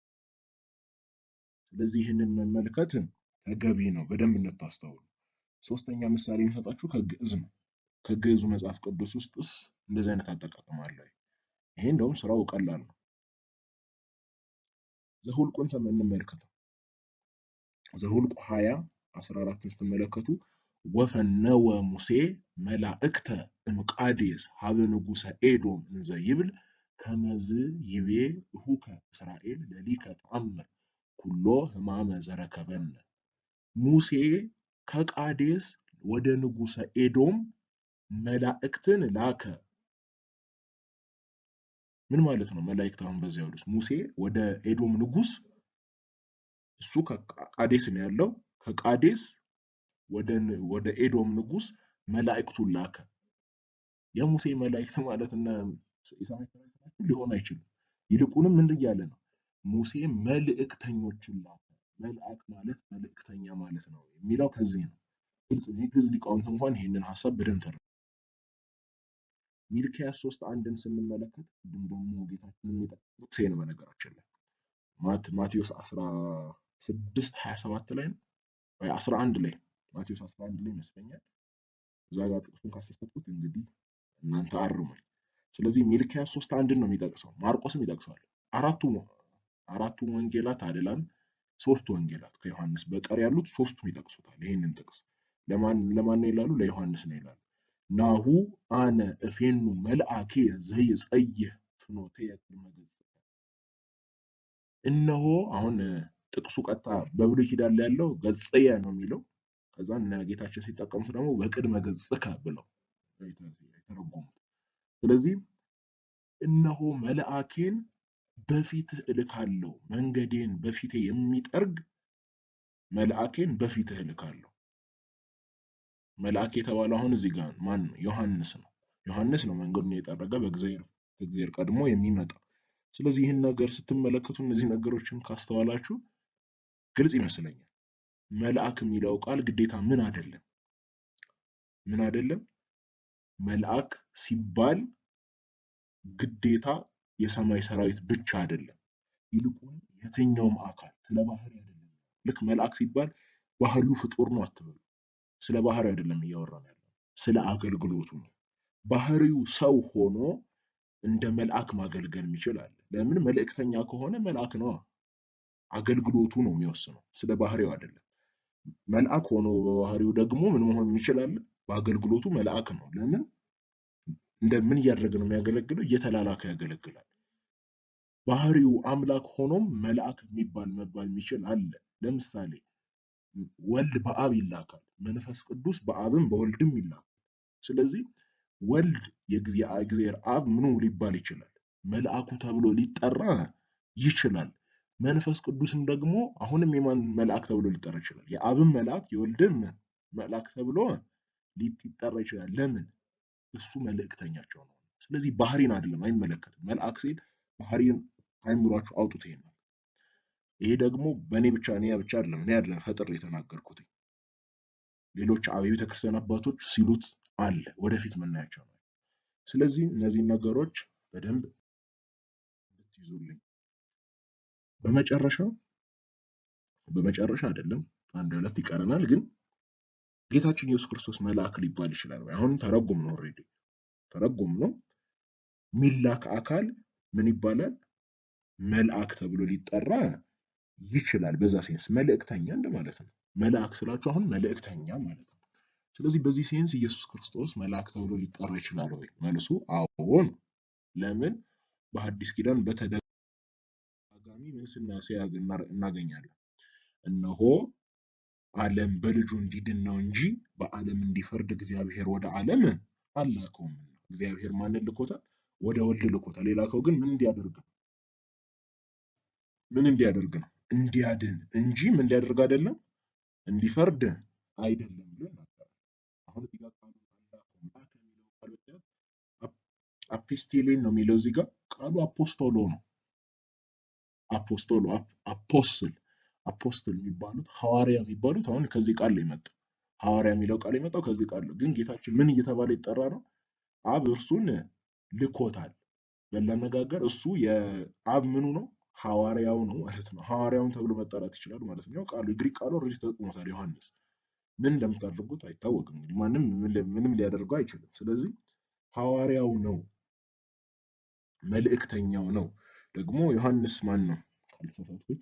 ስለዚህ ይህንን መመልከት ተገቢ ነው፣ በደንብ እንድታስተውሉ። ሶስተኛ ምሳሌ የሚሰጣችሁ ከግዕዝ ነው። ከግዕዙ መጽሐፍ ቅዱስ ውስጥስ እንደዚህ አይነት አጠቃቀም አለ? ይሄ እንደውም ስራው ቀላል ነው። ዘሁልቁን እንመልከተው። ዘሁልቁ 20:14 ስትመለከቱ ወፈነወ ሙሴ መላእክተ እምቃዴስ ሀበ ንጉሰ ኤዶም እንዘ ይብል ከመዝ ይቤ እሁከ እስራኤል ለሊከ ተአምር ኩሎ ህማመ ዘረከበነ። ሙሴ ከቃዴስ ወደ ንጉሰ ኤዶም መላእክትን ላከ። ምን ማለት ነው? መላእክት አሁን በዚያው ሙሴ ወደ ኤዶም ንጉስ እሱ ከቃዴስ ነው ያለው። ከቃዴስ ወደ ኤዶም ንጉስ መላእክቱን ላከ። የሙሴ መላእክት ማለት እና ኢሳይያስ ሊሆን አይችልም። ይልቁንም ምን እያለ ነው? ሙሴ መልእክተኞችን ላከ። መልአክ ማለት መልእክተኛ ማለት ነው የሚለው ከዚህ ነው። ግልጽ ነው። የግዕዝ ሊቃውንት እንኳን ይህንን ሐሳብ በደንብ ተረድተዋል። ሚልክያስ 3:1ን ስንመለከት ደግሞ ጌታችን የሚጠቅሰው ጥቅስ ነው። በነገራችን ላይ ማቴዎስ 16:27 ላይ ነው ወይ 11 ላይ ማቴዎስ 11 ላይ ይመስለኛል። እዛ ጋር ጥቅሱን ካስተስተኩት እንግዲህ እናንተ አርሙኝ። ስለዚህ ሚልክያስ 3:1ን ነው የሚጠቅሰው። ማርቆስም ይጠቅሰዋል። አራቱ ወንጌላት አይደለም፣ ሶስቱ ወንጌላት ከዮሐንስ በቀር ያሉት ሶስቱም ይጠቅሱታል ይሄንን ጥቅስ። ለማን ነው ይላሉ? ለዮሐንስ ነው ይላሉ። ናሁ አነ እፌኑ መልአኬ ዘይጸይህ ፍኖትየ ቅድመ ገጽ። እነሆ አሁን ጥቅሱ ቀጥታ በብሉይ ኪዳን ላይ ያለው ገጽየ ነው የሚለው። ከዛ እና ጌታችን ሲጠቀሙት ደግሞ በቅድመ ገጽከ ብለው የተረጎሙት። ስለዚህ እነሆ መልአኬን በፊትህ እልካለሁ፣ መንገዴን በፊቴ የሚጠርግ መልአኬን በፊትህ እልካለሁ። መልአክ የተባለው አሁን እዚህ ጋር ማን ነው? ዮሐንስ ነው። ዮሐንስ ነው መንገዱን የጠረገ በእግዚአብሔር ቀድሞ የሚመጣ። ስለዚህ ይህን ነገር ስትመለከቱ እነዚህ ነገሮችን ካስተዋላችሁ ግልጽ ይመስለኛል። መልአክ የሚለው ቃል ግዴታ ምን አይደለም። መልአክ ሲባል ግዴታ የሰማይ ሰራዊት ብቻ አይደለም። ይልቁን የትኛውም አካል ስለ ባህሪ አይደለም። ልክ መልአክ ሲባል ባህሪው ፍጡር ነው አትበሉ። ስለ ባህሪ አይደለም እያወራን ያለው፣ ስለ አገልግሎቱ ነው። ባህሪው ሰው ሆኖ እንደ መልአክ ማገልገል ይችላል። ለምን? መልእክተኛ ከሆነ መልአክ ነው። አገልግሎቱ ነው የሚወስነው፣ ስለ ባህሪው አይደለም። መልአክ ሆኖ በባህሪው ደግሞ ምን መሆን ይችላል? በአገልግሎቱ መልአክ ነው። ለምን? እንደምን እያደረገ ነው የሚያገለግለው? እየተላላከ ያገለግላል። ባህሪው አምላክ ሆኖም መልአክ መባል የሚችል አለ። ለምሳሌ ወልድ በአብ ይላካል፣ መንፈስ ቅዱስ በአብም በወልድም ይላካል። ስለዚህ ወልድ የእግዚአብሔር አብ ምኑ ሊባል ይችላል? መልአኩ ተብሎ ሊጠራ ይችላል። መንፈስ ቅዱስም ደግሞ አሁንም የማን መልአክ ተብሎ ሊጠራ ይችላል? የአብም መልአክ የወልድም መልአክ ተብሎ ሊጠራ ይችላል። ለምን? እሱ መልእክተኛቸው ነው። ስለዚህ ባህሪን አይደለም አይመለከትም። መልአክ ሲል ባህሪን አይምሯችሁ አውጡት። ይሄ ደግሞ በእኔ ብቻ አይደለም እኔ አይደለም ፈጥሬ የተናገርኩት። ሌሎች አብያተ ክርስቲያን አባቶች ሲሉት አለ፣ ወደፊት የምናያቸው ነው። ስለዚህ እነዚህ ነገሮች በደንብ እንድትይዙልኝ። በመጨረሻ አይደለም አንድ ሁለት ይቀረናል፣ ግን ጌታችን ኢየሱስ ክርስቶስ መልአክ ሊባል ይችላል ወይ? አሁን ተረጉም ነው፣ ኦሬዲ ተረጉም ነው። ሚላክ አካል ምን ይባላል? መልአክ ተብሎ ሊጠራ ይችላል። በዛ ሴንስ መልእክተኛ እንደማለት ነው። መልአክ ስላችሁ አሁን መልእክተኛ ማለት ነው። ስለዚህ በዚህ ሴንስ ኢየሱስ ክርስቶስ መልአክ ተብሎ ሊጠራ ይችላል ወይ? መልሱ አዎ ነው። ለምን? በሐዲስ ኪዳን በተደጋጋሚ ምስና ሲያግ እናገኛለን። እነሆ ዓለም በልጁ እንዲድን ነው እንጂ በዓለም እንዲፈርድ እግዚአብሔር ወደ ዓለም አላከውም። እግዚአብሔር ማንን ልኮታል? ወደ ወልድ ልኮታል። የላከው ግን ምን እንዲያደርግ ነው? እንዲያድን እንጂ ምን እንዲያደርግ አይደለም፣ እንዲፈርድ አይደለም ብሎ ይናገራል። አሁን እዚህ ጋር ቃሉ አፒስቴሌን ነው የሚለው። እዚህ ጋር ቃሉ አፖስቶሎ ነው። አፖስትል የሚባሉት ሐዋርያ የሚባሉት አሁን ከዚህ ቃል ላይ መጣ። ሐዋርያ የሚለው ቃል የመጣው ከዚህ ቃል ነው። ግን ጌታችን ምን እየተባለ ይጠራ ነው? አብ እርሱን ልኮታል። በለመጋገር እሱ የአብ ምኑ ነው? ሐዋርያው ነው ማለት ነው። ሐዋርያውን ተብሎ መጠራት ይችላል ማለት ነው። ቃሉ ግሪክ ቃሉ ኦልሬዲ ተጠቅሞታል ዮሐንስ። ምን እንደምታደርጉት አይታወቅም። እንግዲህ ማንም ምንም ሊያደርገው አይችልም። ስለዚህ ሐዋርያው ነው፣ መልእክተኛው ነው። ደግሞ ዮሐንስ ማን ነው ካልተሳሳትኩኝ፣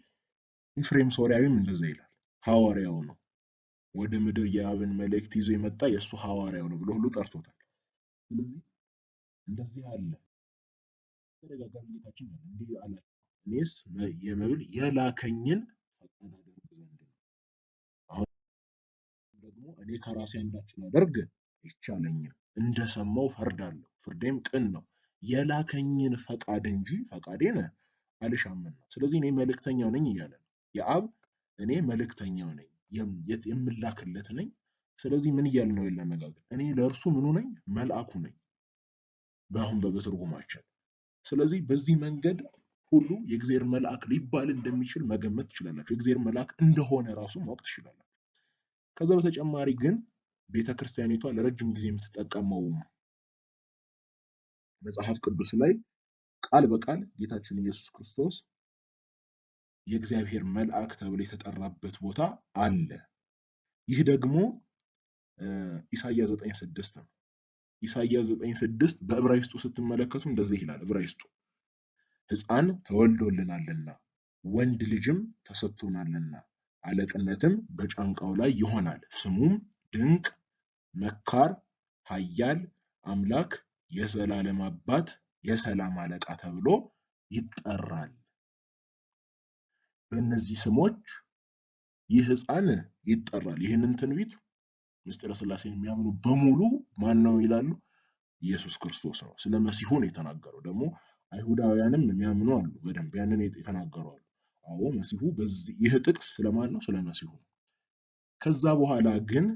ኤፍሬም ሶርያዊም እንደዛ ይላል። ሐዋርያው ነው፣ ወደ ምድር የአብን መልእክት ይዞ የመጣ የእሱ ሐዋርያው ነው ብሎ ሁሉ ጠርቶታል። ስለዚህ እንደዚህ አለ ተደጋጋሚ ጌታችን እንዲህ አላቸው፣ እኔስ የመብል የላከኝን ፈቃድ አደርግ ዘንድ ነው። አሁን ደግሞ እኔ ከራሴ አንዳች ላደርግ አይቻለኝም፣ እንደሰማው ፈርዳለሁ፣ ፍርዴም ቅን ነው። የላከኝን ፈቃድ እንጂ ፈቃዴን አልሻምና። ስለዚህ እኔ መልእክተኛው ነኝ እያለ ነው። የአብ እኔ መልእክተኛው ነኝ የምላክለት ነኝ። ስለዚህ ምን እያልን ነው አነጋገር እኔ ለእርሱ ምኑ ነኝ መልአኩ ነኝ በአሁን በትርጉማችን። ስለዚህ በዚህ መንገድ ሁሉ የእግዚአብሔር መልአክ ሊባል እንደሚችል መገመት ትችላላችሁ። የእግዚአብሔር መልአክ እንደሆነ ራሱ ማወቅ ትችላላችሁ። ከዛ በተጨማሪ ግን ቤተክርስቲያኒቷ ለረጅም ጊዜ የምትጠቀመው መጽሐፍ ቅዱስ ላይ ቃል በቃል ጌታችን ኢየሱስ ክርስቶስ የእግዚአብሔር መልአክ ተብሎ የተጠራበት ቦታ አለ። ይህ ደግሞ ኢሳይያስ 9:6 ነው። ኢሳይያስ 9:6 በዕብራይስጡ ስትመለከቱ እንደዚህ ይላል። ዕብራይስጡ ሕፃን ተወልዶልናልና ወንድ ልጅም ተሰጥቶናልና አለቅነትም በጫንቃው ላይ ይሆናል፣ ስሙም ድንቅ መካር፣ ኃያል አምላክ፣ የዘላለም አባት፣ የሰላም አለቃ ተብሎ ይጠራል። በእነዚህ ስሞች ይህ ሕፃን ይጠራል። ይህንን ትንቢት ምስጢረ ሥላሴን የሚያምኑ በሙሉ ማን ነው ይላሉ? ኢየሱስ ክርስቶስ ነው። ስለ መሲሁ ነው የተናገረው። ደግሞ አይሁዳውያንም የሚያምኑ አሉ፣ በደንብ ያንን የተናገሩ አሉ። አዎ መሲሁ በዚህ ይህ ጥቅስ ስለማን ነው? ስለ መሲሁ። ከዛ በኋላ ግን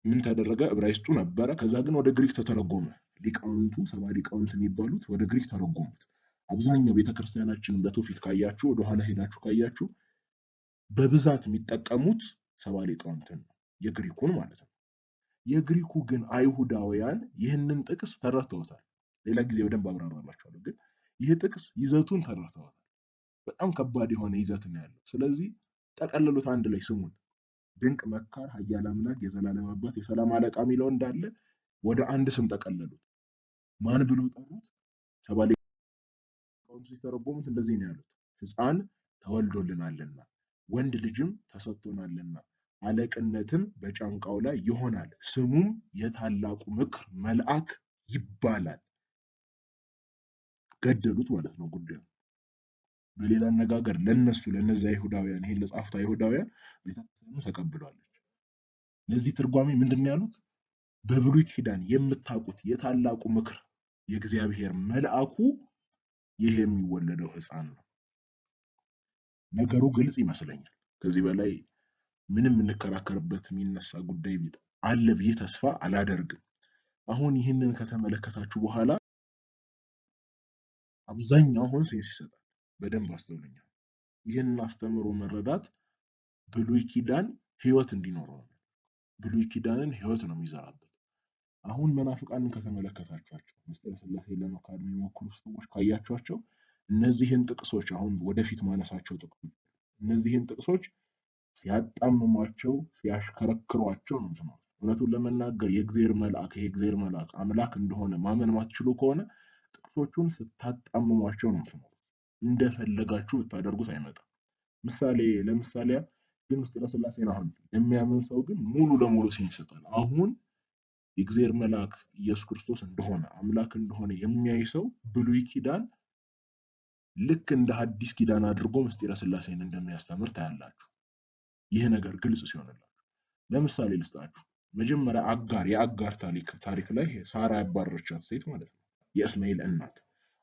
ምን ተደረገ? ዕብራይስጡ ነበረ። ከዛ ግን ወደ ግሪክ ተተረጎመ። ሊቃውንቱ ሰባ ሊቃውንት የሚባሉት ወደ ግሪክ ተረጎሙት። አብዛኛው ቤተክርስቲያናችንን በትውፊት ካያችሁ ወደኋላ ሄዳችሁ ካያችሁ በብዛት የሚጠቀሙት ሰባ ሊቃውንትን ነው፣ የግሪኩን ማለት ነው። የግሪኩ ግን አይሁዳውያን ይህንን ጥቅስ ተረድተውታል። ሌላ ጊዜ በደንብ አብራራላችኋለሁ። ግን ይህ ጥቅስ ይዘቱን ተረድተውታል። በጣም ከባድ የሆነ ይዘት ነው ያለው። ስለዚህ ጠቀለሉት አንድ ላይ ስሙን ድንቅ መካር፣ ኃያል አምላክ፣ የዘላለም አባት፣ የሰላም አለቃ የሚለው እንዳለ ወደ አንድ ስም ጠቀለሉት። ማን ብለው ጠሩት? ሰባ ሊቃውንቱ ሲተረጎሙት እንደዚህ ነው ያሉት። ሕፃን ተወልዶልናልና ወንድ ልጅም ተሰጥቶናልና አለቅነትም በጫንቃው ላይ ይሆናል፣ ስሙም የታላቁ ምክር መልአክ ይባላል። ገደሉት ማለት ነው ጉዳዩ። በሌላ አነጋገር ለነዚያ አይሁዳውያን ይሄን ለጻፉት አይሁዳውያን ቤተክርስቲያኑ ተቀብሏለች። ለዚህ ትርጓሜ ምንድነው ያሉት? በብሉይ ኪዳን የምታውቁት የታላቁ ምክር የእግዚአብሔር መልአኩ ይሄ የሚወለደው ሕፃን ነው። ነገሩ ግልጽ ይመስለኛል። ከዚህ በላይ ምንም እንከራከርበት የሚነሳ ጉዳይ አለ ብዬ ተስፋ አላደርግም። አሁን ይህንን ከተመለከታችሁ በኋላ አብዛኛው አሁን ሴንስ ይሰጣል። በደንብ አስተውሉኛል። ይህን አስተምሮ መረዳት ብሉይ ኪዳን ህይወት እንዲኖረው ነው። ብሉይ ኪዳንን ህይወት ነው የሚዘራበት። አሁን መናፍቃንን ከተመለከታችኋቸው ምስጢረ ሥላሴ ለመካድ የሚሞክሩ ሰዎች ካያችኋቸው እነዚህን ጥቅሶች አሁን ወደፊት ማነሳቸው ጥቅሶች እነዚህን ጥቅሶች ሲያጣምሟቸው ሲያሽከረክሯቸው ነው። እውነቱን ለመናገር የእግዚአብሔር መልአክ የእግዚአብሔር መልአክ አምላክ እንደሆነ ማመን ማትችሉ ከሆነ ጥቅሶቹን ስታጣምሟቸው ነው። እንደፈለጋችሁ ብታደርጉት አይመጣም። ለምሳሌ ግን ምስጢረ ሥላሴን አሁን የሚያምን ሰው ግን ሙሉ ለሙሉ ሲን ይሰጣል። አሁን የእግዚአብሔር መልአክ ኢየሱስ ክርስቶስ እንደሆነ አምላክ እንደሆነ የሚያይ ሰው ብሉይ ኪዳን ልክ እንደ ሐዲስ ኪዳን አድርጎ ምስጢረ ሥላሴን እንደሚያስተምር ታያላችሁ። ይህ ነገር ግልጽ ሲሆንላችሁ ለምሳሌ ልስጣችሁ። መጀመሪያ የአጋር ታሪክ ላይ ሳራ ያባረረቻት ሴት ማለት ነው፣ የእስማኤል እናት።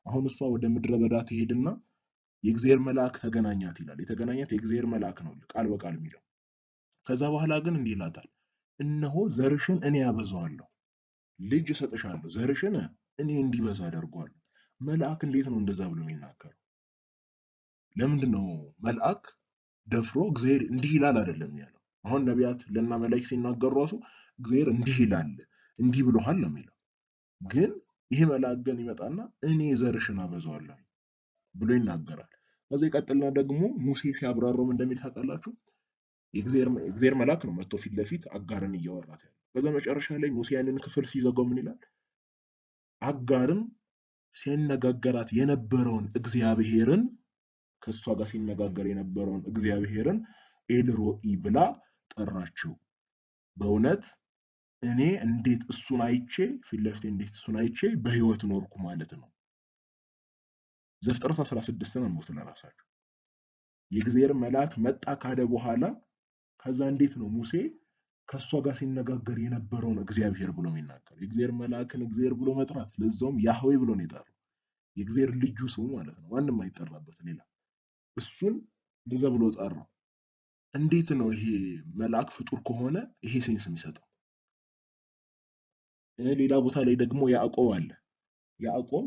አሁን እሷ ወደ ምድረ በዳ ትሄድና የእግዚአብሔር መልአክ ተገናኛት ይላል። የተገናኛት የእግዚአብሔር መልአክ ነው ቃል በቃል የሚለው። ከዛ በኋላ ግን እንዲህ ይላታል፣ እነሆ ዘርሽን እኔ ያበዛዋለሁ፣ ልጅ እሰጥሻለሁ፣ ዘርሽን እኔ እንዲበዛ አደርገዋለሁ። መልአክ እንዴት ነው እንደዛ ብሎ የሚናገረው? ለምንድን ነው መልአክ ደፍሮ እግዚአብሔር እንዲህ ይላል አይደለም ያለው? አሁን ነቢያት ለና መላእክት ሲናገሩ ራሱ እግዚአብሔር እንዲህ ይላል እንዲህ ብሎሃል ነው የሚለው። ግን ይሄ መልአክ ግን ይመጣና እኔ ዘርሽን አበዛዋለሁ ብሎ ይናገራል። ከዛ ይቀጥልና ደግሞ ሙሴ ሲያብራራው እንደሚል ታውቃላችሁ። የእግዚአብሔር መልአክ ነው መጥቶ ፊት ለፊት አጋርን እያወራት ያለው። በዛ መጨረሻ ላይ ሙሴ ያንን ክፍል ሲዘጋው ምን ይላል? አጋርም ሲነጋገራት የነበረውን እግዚአብሔርን ከሷ ጋር ሲነጋገር የነበረውን እግዚአብሔርን ኤልሮኢ ብላ ጠራችው። በእውነት እኔ እንዴት እሱን አይቼ ፊት ለፊት እንዴት እሱን አይቼ በህይወት ኖርኩ ማለት ነው። ዘፍጥረት 16 ነው ለራሳችሁ። የእግዚአብሔር መልአክ መጣ ካለ በኋላ ከዛ እንዴት ነው ሙሴ ከሷ ጋር ሲነጋገር የነበረውን እግዚአብሔር ብሎ የሚናገር? የእግዚአብሔር መልአክን እግዚአብሔር ብሎ መጥራት ለዛውም ያህዌ ብሎ ነው የጠራው። የእግዚአብሔር ልጁ ስሙ ማለት ነው። ማንም አይጠራበት ሌላ። እሱን እንደዛ ብሎ ጠራው። እንዴት ነው ይሄ መልአክ ፍጡር ከሆነ ይሄ ሴንስ የሚሰጠው? ሌላ ቦታ ላይ ደግሞ ያዕቆብ አለ። ያዕቆብ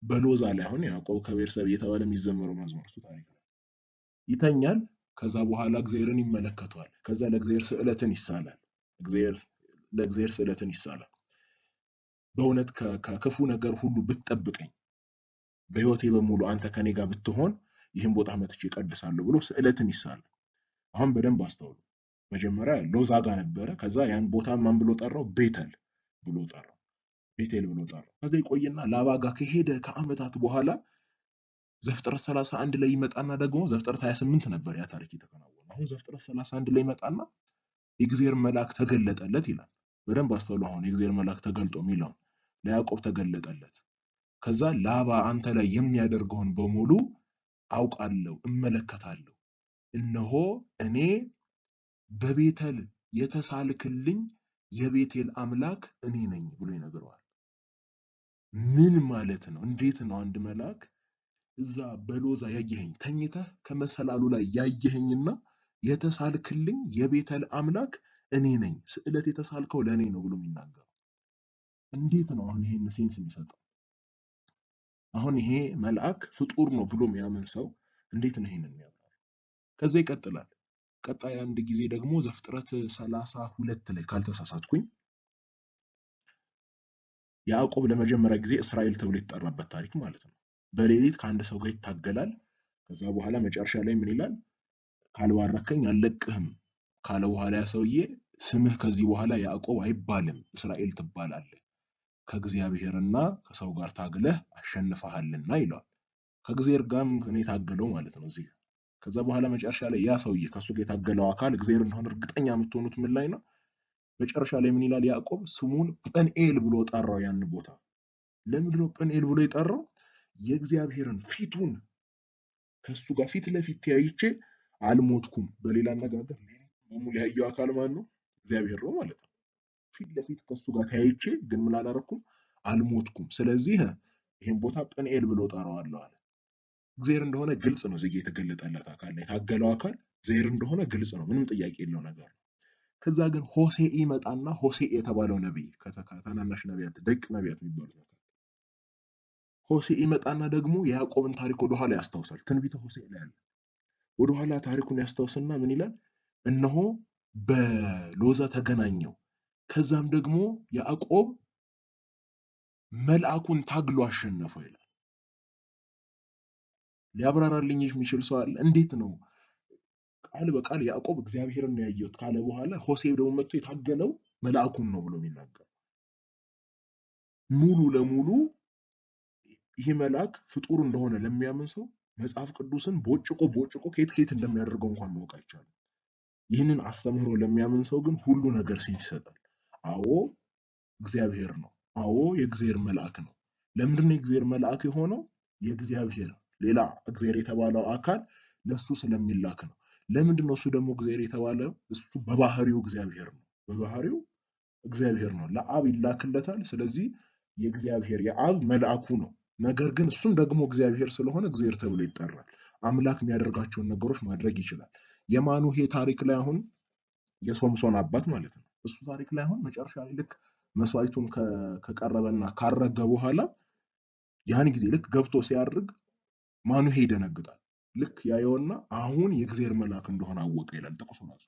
በሎዛ ላይ አሁን ያዕቆብ ከቤርሳቤ እየተባለ የሚዘመረው መዝሙር እሱ ታሪክ ነው። ይተኛል። ከዛ በኋላ እግዚአብሔርን ይመለከተዋል። ከዛ ለእግዚአብሔር ስዕለትን ይሳላል። ለእግዚአብሔር ስዕለትን ይሳላል። በእውነት ከክፉ ነገር ሁሉ ብትጠብቀኝ፣ በህይወቴ በሙሉ አንተ ከኔ ጋር ብትሆን ይህን ቦታ መጥቼ እቀድሳለሁ ብሎ ስዕለትን ይሳላል። አሁን በደንብ አስተውሉ። መጀመሪያ ሎዛ ጋር ነበረ። ከዛ ያን ቦታ ማን ብሎ ጠራው? ቤተል ብሎ ጠራው። ቤቴል ብሎ ጠራው። ከዛ ይቆይና ላባ ጋር ከሄደ ከዓመታት በኋላ ዘፍጥረት 31 ላይ ይመጣና ደግሞ ዘፍጥረት 28 ነበር ያ ታሪክ የተከናወነው። አሁን ዘፍጥረት 31 ላይ ይመጣና የእግዚአብሔር መልአክ ተገለጠለት ይላል። በደንብ አስተውሉ። አሁን የእግዚአብሔር መልአክ ተገልጦ የሚለው ለያዕቆብ ተገለጠለት። ከዛ ላባ አንተ ላይ የሚያደርገውን በሙሉ አውቃለሁ፣ እመለከታለሁ። እነሆ እኔ በቤተል የተሳልክልኝ የቤቴል አምላክ እኔ ነኝ ብሎ ይነግረዋል። ምን ማለት ነው? እንዴት ነው አንድ መልአክ እዛ በሎዛ ያየኸኝ ተኝተህ ከመሰላሉ ላይ ያየኸኝና የተሳልክልኝ የቤተል አምላክ እኔ ነኝ፣ ስዕለት የተሳልከው ለእኔ ነው ብሎ የሚናገረው? እንዴት ነው አሁን ይሄን ሴንስ የሚሰጠው? አሁን ይሄ መልአክ ፍጡር ነው ብሎ የሚያምን ሰው እንዴት ነው ይሄንን የሚያምነው? ከዛ ይቀጥላል። ቀጣይ አንድ ጊዜ ደግሞ ዘፍጥረት 32 ላይ ካልተሳሳትኩኝ ያዕቆብ ለመጀመሪያ ጊዜ እስራኤል ተብሎ የተጠራበት ታሪክ ማለት ነው። በሌሊት ከአንድ ሰው ጋር ይታገላል። ከዛ በኋላ መጨረሻ ላይ ምን ይላል? ካልባረከኝ አልለቅህም ካለ በኋላ ያ ሰውዬ ስምህ ከዚህ በኋላ ያዕቆብ አይባልም እስራኤል ትባላለህ፣ ከእግዚአብሔርና ከሰው ጋር ታግለህ አሸንፈሃልና ይለዋል። ከእግዚአብሔር ጋርም ነው የታገለው ማለት ነው እዚህ። ከዛ በኋላ መጨረሻ ላይ ያ ሰውዬ ከሱ ጋር የታገለው አካል እግዚአብሔር እንደሆነ እርግጠኛ የምትሆኑት ምን ላይ ነው? መጨረሻ ላይ ምን ይላል? ያዕቆብ ስሙን ጵንኤል ብሎ ጠራው ያን ቦታ። ለምንድን ነው ጵንኤል ብሎ የጠራው? የእግዚአብሔርን ፊቱን ከሱ ጋር ፊት ለፊት ተያይቼ አልሞትኩም። በሌላ አነጋገር በሙሉ ያየው አካል ማን ነው? እግዚአብሔር ነው ማለት ነው። ፊት ለፊት ከሱ ጋር ተያይቼ ግን ምን አላረኩም? አልሞትኩም። ስለዚህ ይሄን ቦታ ጵንኤል ብሎ ጠራዋለሁ አለ። እግዚአብሔር እንደሆነ ግልጽ ነው። እዚህ የተገለጠለት አካል ነው የታገለው አካል እግዚአብሔር እንደሆነ ግልጽ ነው። ምንም ጥያቄ የለው ነገር ነው። ከዛ ግን ሆሴዕ ይመጣና ሆሴዕ የተባለው ነብይ ከታናናሽ ነቢያት ደቅ ነቢያት የሚባሉት ነው። ሆሴዕ ይመጣና ደግሞ የያዕቆብን ታሪክ ወደኋላ ያስታውሳል። ትንቢተ ሆሴዕ ላይ አለ። ወደኋላ ታሪኩን ያስታውስና ምን ይላል? እነሆ በሎዛ ተገናኘው፣ ከዛም ደግሞ ያዕቆብ መልአኩን ታግሎ አሸነፈው ይላል። ሊያብራራልኝ የሚችል ሰው አለ? እንዴት ነው ቃል በቃል ያዕቆብ እግዚአብሔርን ነው ያየሁት ካለ በኋላ ሆሴዕ ደግሞ መጥቶ የታገለው መልአኩን ነው ብሎ የሚናገር? ሙሉ ለሙሉ ይህ መልአክ ፍጡር እንደሆነ ለሚያምን ሰው መጽሐፍ ቅዱስን ቦጭቆ ከየት እንደሚያደርገው እንኳን ማወቅ አይቻልም። ይህንን አስተምህሮ ለሚያምን ሰው ግን ሁሉ ነገር ሴንስ ይሰጣል። አዎ እግዚአብሔር ነው። አዎ የእግዚአብሔር መልአክ ነው። ለምንድን ነው የእግዚአብሔር መልአክ የሆነው? የእግዚአብሔር ሌላ እግዚአብሔር የተባለው አካል ለሱ ስለሚላክ ነው። ለምንድን ነው እሱ ደግሞ እግዚአብሔር የተባለው? እሱ በባህሪው እግዚአብሔር ነው። በባህሪው እግዚአብሔር ነው። ለአብ ይላክለታል። ስለዚህ የእግዚአብሔር የአብ መልአኩ ነው። ነገር ግን እሱም ደግሞ እግዚአብሔር ስለሆነ እግዚአብሔር ተብሎ ይጠራል። አምላክ የሚያደርጋቸውን ነገሮች ማድረግ ይችላል። የማኑሄ ታሪክ ላይ አሁን የሶምሶን አባት ማለት ነው። እሱ ታሪክ ላይ አሁን መጨረሻ ላይ ልክ መስዋዕቱን ከቀረበና ካረገ በኋላ ያን ጊዜ ልክ ገብቶ ሲያርግ ማኑሄ ይደነግጣል። ልክ ያየውና አሁን የእግዚአብሔር መልአክ እንደሆነ አወቀ ይላል ጥቅሱ ራሱ።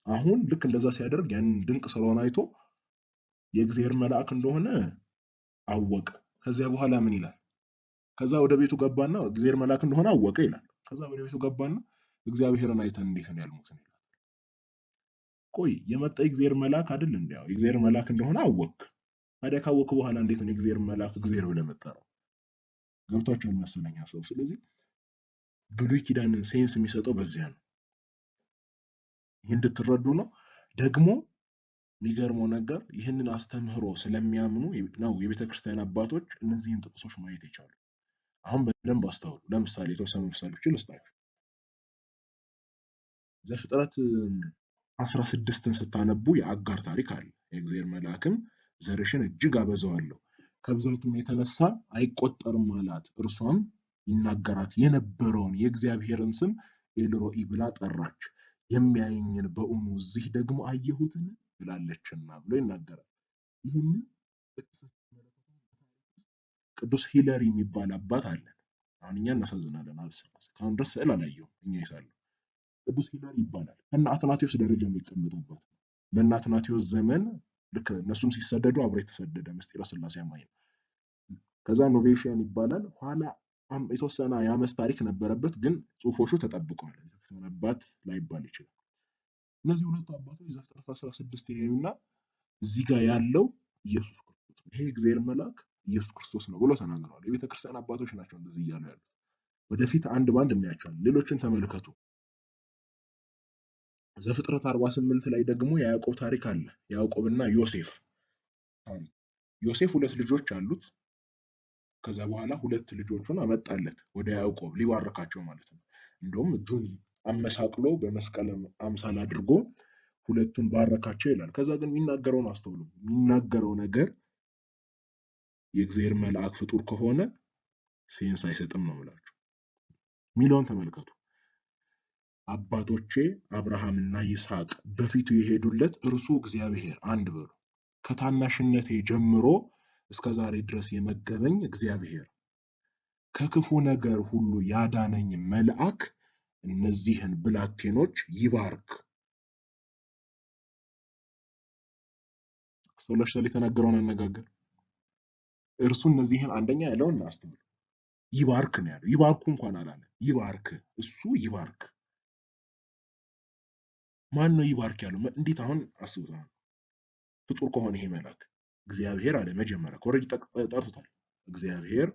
አሁን ልክ እንደዛ ሲያደርግ ያንን ድንቅ ስለሆነ አይቶ የእግዚአብሔር መልአክ እንደሆነ አወቀ። ከዚያ በኋላ ምን ይላል? ከዛ ወደ ቤቱ ገባና እግዚአብሔር መልአክ እንደሆነ አወቀ ይላል። ከዛ ወደ ቤቱ ገባና እግዚአብሔርን አይተን እንዴት ነው ያልሞትን ይላል። ቆይ የመጣ የእግዚአብሔር መልአክ አይደል እንዴ? ያው የእግዚአብሔር መልአክ እንደሆነ አወቅ። ታዲያ ካወቅ በኋላ እንዴት ነው የእግዚአብሔር መልአክ እግዚአብሔር ብለህ መጣው? ገብቷችኋል መሰለኝ ሐሳቡ። ስለዚህ ብሉይ ኪዳንን ሴንስ የሚሰጠው በዚያ ነው። ይህ እንድትረዱ ነው። ደግሞ የሚገርመው ነገር ይህንን አስተምህሮ ስለሚያምኑ ነው የቤተክርስቲያን አባቶች እነዚህን ጥቅሶች ማየት የቻሉ። አሁን በደንብ አስተውሉ። ለምሳሌ የተወሰኑ ምሳሌዎችን ልስጣችሁ። ዘፍጥረት 16ን ስታነቡ የአጋር ታሪክ አለ። የእግዚአብሔር መልአክም ዘርሽን እጅግ አበዛዋለሁ ከብዛቱም የተነሳ አይቆጠርም አላት። እርሷም ይናገራት የነበረውን የእግዚአብሔርን ስም ኤልሮኢ ብላ ጠራች። የሚያየኝን በእውኑ እዚህ ደግሞ አየሁትን ብላለችና ብሎ ይናገራል። ይህንን ቅዱስ ሂለሪ የሚባል አባት አለን። አሁን እኛ እናሳዝናለን። እስካሁን ድረስ ስዕል አላየሁም። እኛ ይሳለሁ ቅዱስ ሂለሪ ይባላል። ከነ አትናቴዎስ ደረጃ የሚቀመጡበት በእነ አትናቴዎስ ዘመን ልክ እነሱም ሲሰደዱ አብሮ የተሰደደ ምስጢረ ሥላሴ አማኝ ነው። ከዛ ኖቬሽያን ይባላል። ኋላ የተወሰነ የአመፅ ታሪክ ነበረበት፣ ግን ጽሁፎቹ ተጠብቀዋል። አባት ላይባል ይችላል። እነዚህ ሁለቱ አባቶች ዘፍጥረት 16 ይሄውና እዚህ ጋር ያለው ኢየሱስ ክርስቶስ ነው፣ ይሄ እግዚአብሔር መልአክ ኢየሱስ ክርስቶስ ነው ብሎ ተናግረዋል። የቤተ ክርስቲያን አባቶች ናቸው እንደዚህ እያሉ ያሉት። ወደፊት አንድ ባንድ እናያቸዋለን። ሌሎችን ተመልከቱ። ዘፍጥረት 48 ላይ ደግሞ የያዕቆብ ታሪክ አለ። ያዕቆብና ዮሴፍ ታሪክ። ዮሴፍ ሁለት ልጆች አሉት። ከዛ በኋላ ሁለት ልጆቹን አመጣለት ወደ ያዕቆብ ሊባርካቸው ማለት ነው። እንደውም እጁን አመሳቅሎ በመስቀል አምሳል አድርጎ ሁለቱን ባረካቸው ይላል። ከዛ ግን የሚናገረውን አስተውሉ። የሚናገረው ነገር የእግዚአብሔር መልአክ ፍጡር ከሆነ ሴንስ አይሰጥም ነው የምላችሁ። ሚለውን ተመልከቱ። አባቶቼ አብርሃምና ይስሐቅ በፊቱ የሄዱለት እርሱ እግዚአብሔር አንድ በሉ። ከታናሽነቴ ጀምሮ እስከ ዛሬ ድረስ የመገበኝ እግዚአብሔር፣ ከክፉ ነገር ሁሉ ያዳነኝ መልአክ እነዚህን ብላቴኖች ይባርክ። ሶሎሽ ላይ የተናገረውን አነጋገር እርሱ እነዚህን አንደኛ ያለውን እናስተውል። ይባርክ ነው ያለው። ይባርኩ እንኳን አላለ። ይባርክ፣ እሱ ይባርክ። ማን ነው ይባርክ ያለው? እንዴት? አሁን አስቡት። ፍጡር ከሆነ ይሄ መልአክ እግዚአብሔር አለ መጀመሪያ ኮረጅ ጠርቶታል እግዚአብሔር።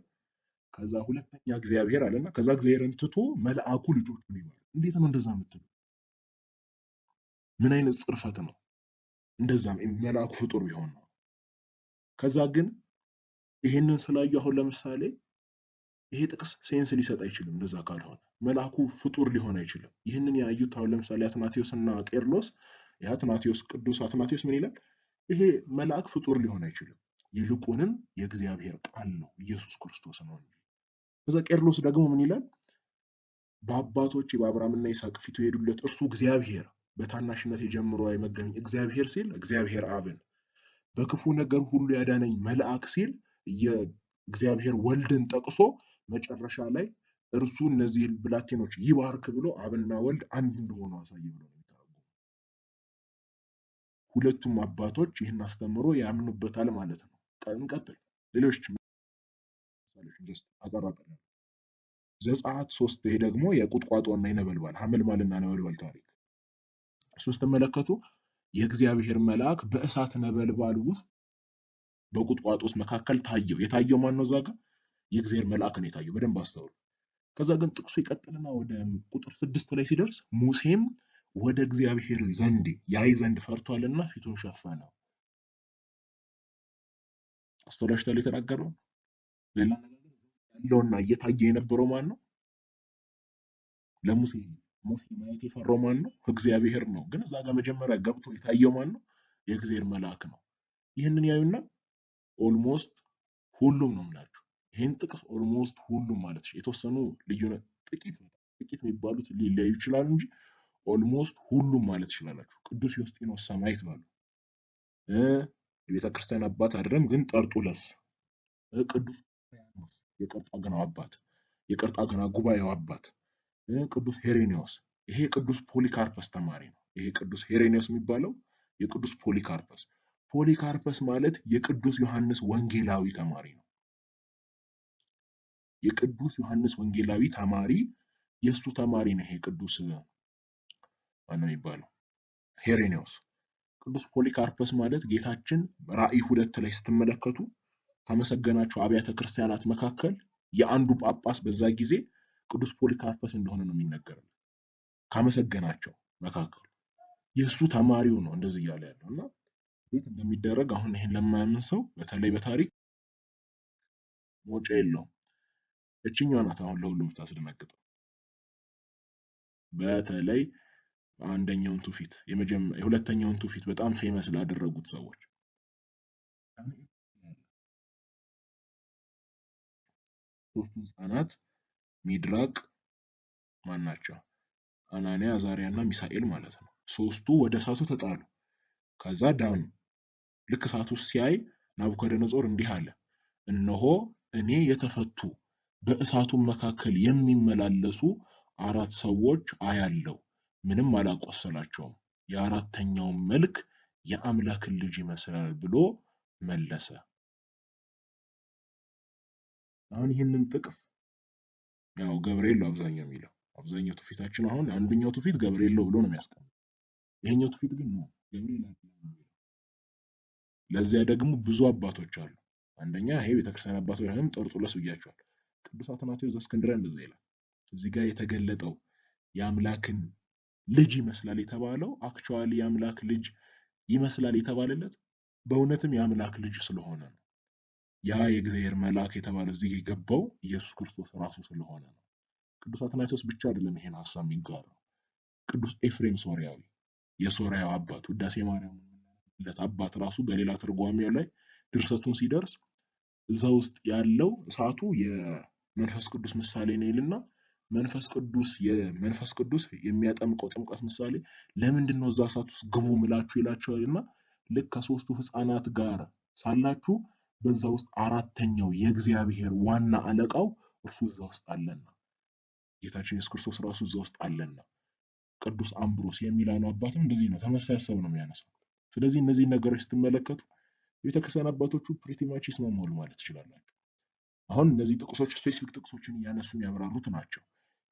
ከዛ ሁለተኛ እግዚአብሔር አለና ከዛ እግዚአብሔርን ትቶ መልአኩ ልጆቹን ይባርክ። እንዴት ነው እንደዛ የምትለው? ምን አይነት ጽርፈት ነው? እንደዛም መልአኩ ፍጡር ቢሆን ነው። ከዛ ግን ይሄንን ስላዩ አሁን ለምሳሌ ይሄ ጥቅስ ሴንስ ሊሰጥ አይችልም። እንደዛ ካልሆነ መልአኩ ፍጡር ሊሆን አይችልም። ይህንን ያዩት አሁን ለምሳሌ አትናቴዎስና ቄርሎስ፣ የአትናቴዎስ ቅዱስ አትናቴዎስ ምን ይላል? ይሄ መልአክ ፍጡር ሊሆን አይችልም፣ ይልቁንም የእግዚአብሔር ቃል ነው፣ ኢየሱስ ክርስቶስ ነው እንጂ። ከዛ ቄርሎስ ደግሞ ምን ይላል? በአባቶቼ በአብርሃምና ይስሐቅ ፊቱ የሄዱለት እርሱ እግዚአብሔር፣ በታናሽነት የጀምሮ የመገበኝ እግዚአብሔር ሲል እግዚአብሔር አብን፣ በክፉ ነገር ሁሉ ያዳነኝ መልአክ ሲል የእግዚአብሔር ወልድን ጠቅሶ መጨረሻ ላይ እርሱ እነዚህ ብላቴኖች ይባርክ ብሎ አብና ወልድ አንድ እንደሆኑ አሳየ ብሎ ነው የሚተረጉመው። ሁለቱም አባቶች ይህን አስተምሮ ያምኑበታል ማለት ነው። እንቀጥል። ሌሎች ምሳሌዎች አጠራጠር። ዘጸአት 3 ይሄ ደግሞ የቁጥቋጦና የነበልባል ሐመልማልና ነበልባል ታሪክ። እሱ ስትመለከቱ የእግዚአብሔር መልአክ በእሳት ነበልባል ውስጥ በቁጥቋጦ ውስጥ መካከል ታየው። የታየው ማን ነው? እዛ ጋር የእግዚአብሔር መልአክ ነው የታየው። በደንብ አስተውሉ። ከዛ ግን ጥቅሱ ይቀጥልና ወደ ቁጥር 6 ላይ ሲደርስ ሙሴም ወደ እግዚአብሔር ዘንድ ያይ ዘንድ ፈርቷልና ፊቱን ሸፈነው። አስተውላችኋል የተናገረው? ሌላ ነገር ያለውና እየታየ የነበረው ማን ነው? ለሙሴ ሙሴ ማየት የፈራው ማን ነው? እግዚአብሔር ነው። ግን እዛ ጋር መጀመሪያ ገብቶ የታየው ማን ነው? የእግዚአብሔር መልአክ ነው። ይህንን ያዩና ኦልሞስት ሁሉም ነው የምላችሁ። ይህን ጥቅስ ኦልሞስት ሁሉም ማለት የተወሰኑ ልዩነት ጥቂት የሚባሉት ሊለያዩ ይችላሉ እንጂ ኦልሞስት ሁሉም ማለት ይችላላችሁ። ቅዱስ ዮስጢኖስ ሰማዕት ባሉ የቤተ ክርስቲያን አባት አይደለም ግን ጠርጡለስ፣ ቅዱስ የቀርጣገናው አባት፣ የቀርጣገና ጉባኤው አባት፣ ቅዱስ ሄሬኔዎስ፣ ይሄ ቅዱስ ፖሊካርፐስ ተማሪ ነው። ይሄ ቅዱስ ሄሬኔዎስ የሚባለው የቅዱስ ፖሊካርፐስ። ፖሊካርፐስ ማለት የቅዱስ ዮሐንስ ወንጌላዊ ተማሪ ነው። የቅዱስ ዮሐንስ ወንጌላዊ ተማሪ የሱ ተማሪ ነው። ይሄ ቅዱስ ማነው የሚባለው? ሄሬኔዎስ። ቅዱስ ፖሊካርፐስ ማለት ጌታችን ራእይ 2 ላይ ስትመለከቱ ካመሰገናቸው አብያተ ክርስቲያናት መካከል የአንዱ ጳጳስ በዛ ጊዜ ቅዱስ ፖሊካርፐስ እንደሆነ ነው የሚነገረው። ካመሰገናቸው መካከል የሱ ተማሪው ነው እንደዚህ እያለ ያለው እና እንዴት እንደሚደረግ አሁን ይሄን ለማያምን ሰው በተለይ በታሪክ ሞጫ የለውም። እችኛዋ ናት አሁን ለሁሉም ታስደነግጠው። በተለይ አንደኛውን ትውፊት የሁለተኛውን ትውፊት በጣም ፌመስ ላደረጉት ሰዎች ሶስቱ ህፃናት ሚድራቅ ማን ናቸው? አናንያ፣ አዛርያና ሚሳኤል ማለት ነው። ሶስቱ ወደ እሳቱ ተጣሉ። ከዛ ዳኑ። ልክ እሳቱ ሲያይ ናቡከደነጾር እንዲህ አለ፣ እነሆ እኔ የተፈቱ በእሳቱም መካከል የሚመላለሱ 4 ሰዎች አያለው፣ ምንም አላቆሰላቸውም፣ የአራተኛው መልክ የአምላክን ልጅ ይመስላል ብሎ መለሰ። አሁን ይህንን ጥቅስ ያው ገብርኤል ነው አብዛኛው የሚለው። አብዛኛው ትውፊታችን አሁን አንደኛው ትውፊት ገብርኤል ነው ብሎ ነው የሚያስቀምጠው። ይሄኛው ትውፊት ግን ነው ገብርኤል አይደለም የሚለው። ለዚያ ደግሞ ብዙ አባቶች አሉ። አንደኛ ይሄ ቤተክርስቲያን አባቶች ወይም ጠርጡለስ ብያቸዋል። ቅዱስ አትናቴዎስ ዘእስክንድርያ እንደዛ ይላል። እዚህ ጋር የተገለጠው የአምላክን ልጅ ይመስላል የተባለው አክቹዋሊ የአምላክ ልጅ ይመስላል የተባለለት በእውነትም የአምላክ ልጅ ስለሆነ ነው። ያ የእግዚአብሔር መልአክ የተባለ እዚህ የገባው ኢየሱስ ክርስቶስ ራሱ ስለሆነ ነው። ቅዱስ አትናቴዎስ ብቻ አይደለም ይሄን ሐሳብ የሚጋራው። ቅዱስ ኤፍሬም ሶርያዊ የሶርያው አባት ውዳሴ ማርያም ለት አባት ራሱ በሌላ ትርጓሜው ላይ ድርሰቱን ሲደርስ እዛ ውስጥ ያለው እሳቱ የመንፈስ ቅዱስ ምሳሌ ነው ይልና መንፈስ ቅዱስ የሚያጠምቀው ጥምቀት ምሳሌ ለምንድን ነው እዛ እሳት ውስጥ ግቡ ምላችሁ ይላቸዋልና ልክ ከሶስቱ ሕፃናት ጋር ሳላችሁ በዛ ውስጥ አራተኛው የእግዚአብሔር ዋና አለቃው እርሱ እዛ ውስጥ አለና ጌታችን ኢየሱስ ክርስቶስ ራሱ እዛ ውስጥ አለና ቅዱስ አምብሮስ የሚላነው አባትም እንደዚህ ነው፣ ተመሳሳይ ሐሳብ ነው የሚያነሳው። ስለዚህ እነዚህ ነገሮች ስትመለከቱ ቤተክርስቲያን አባቶቹ ፕሪቲ ማች ይስማማሉ ማለት ትችላላችሁ። አሁን እነዚህ ጥቅሶች ስፔሲፊክ ጥቅሶችን እያነሱ የሚያብራሩት ናቸው።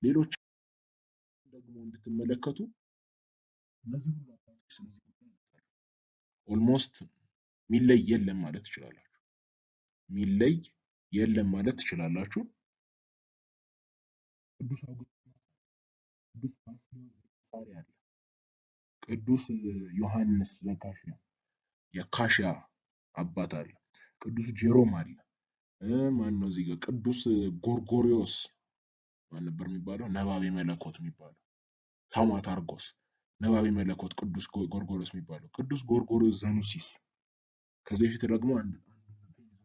ሌሎች ደግሞ እንድትመለከቱ እነዚህ ሁሉ አባቶች ስለዚህ ጉዳይ ኦልሞስት ሚለይ የለም ማለት ትችላላችሁ። ሚለይ የለም ማለት ትችላላችሁ። ቅዱስ አውግስጢኖስ፣ ቅዱስ ባስልዮስ ዘቂሳርያ አለ፣ ቅዱስ ዮሐንስ ዘካሽያ የካሽያ አባት አለ፣ ቅዱስ ጄሮም አለ። ማን ነው እዚህ ጋር ቅዱስ ጎርጎሪዮስ ማን ነበር የሚባለው? ነባቤ መለኮት የሚባለው ታማታርጎስ ነባቤ መለኮት ቅዱስ ጎርጎሪዮስ የሚባለው ቅዱስ ጎርጎሪዮስ ዘኑሲስ። ከዚህ በፊት ደግሞ አንድ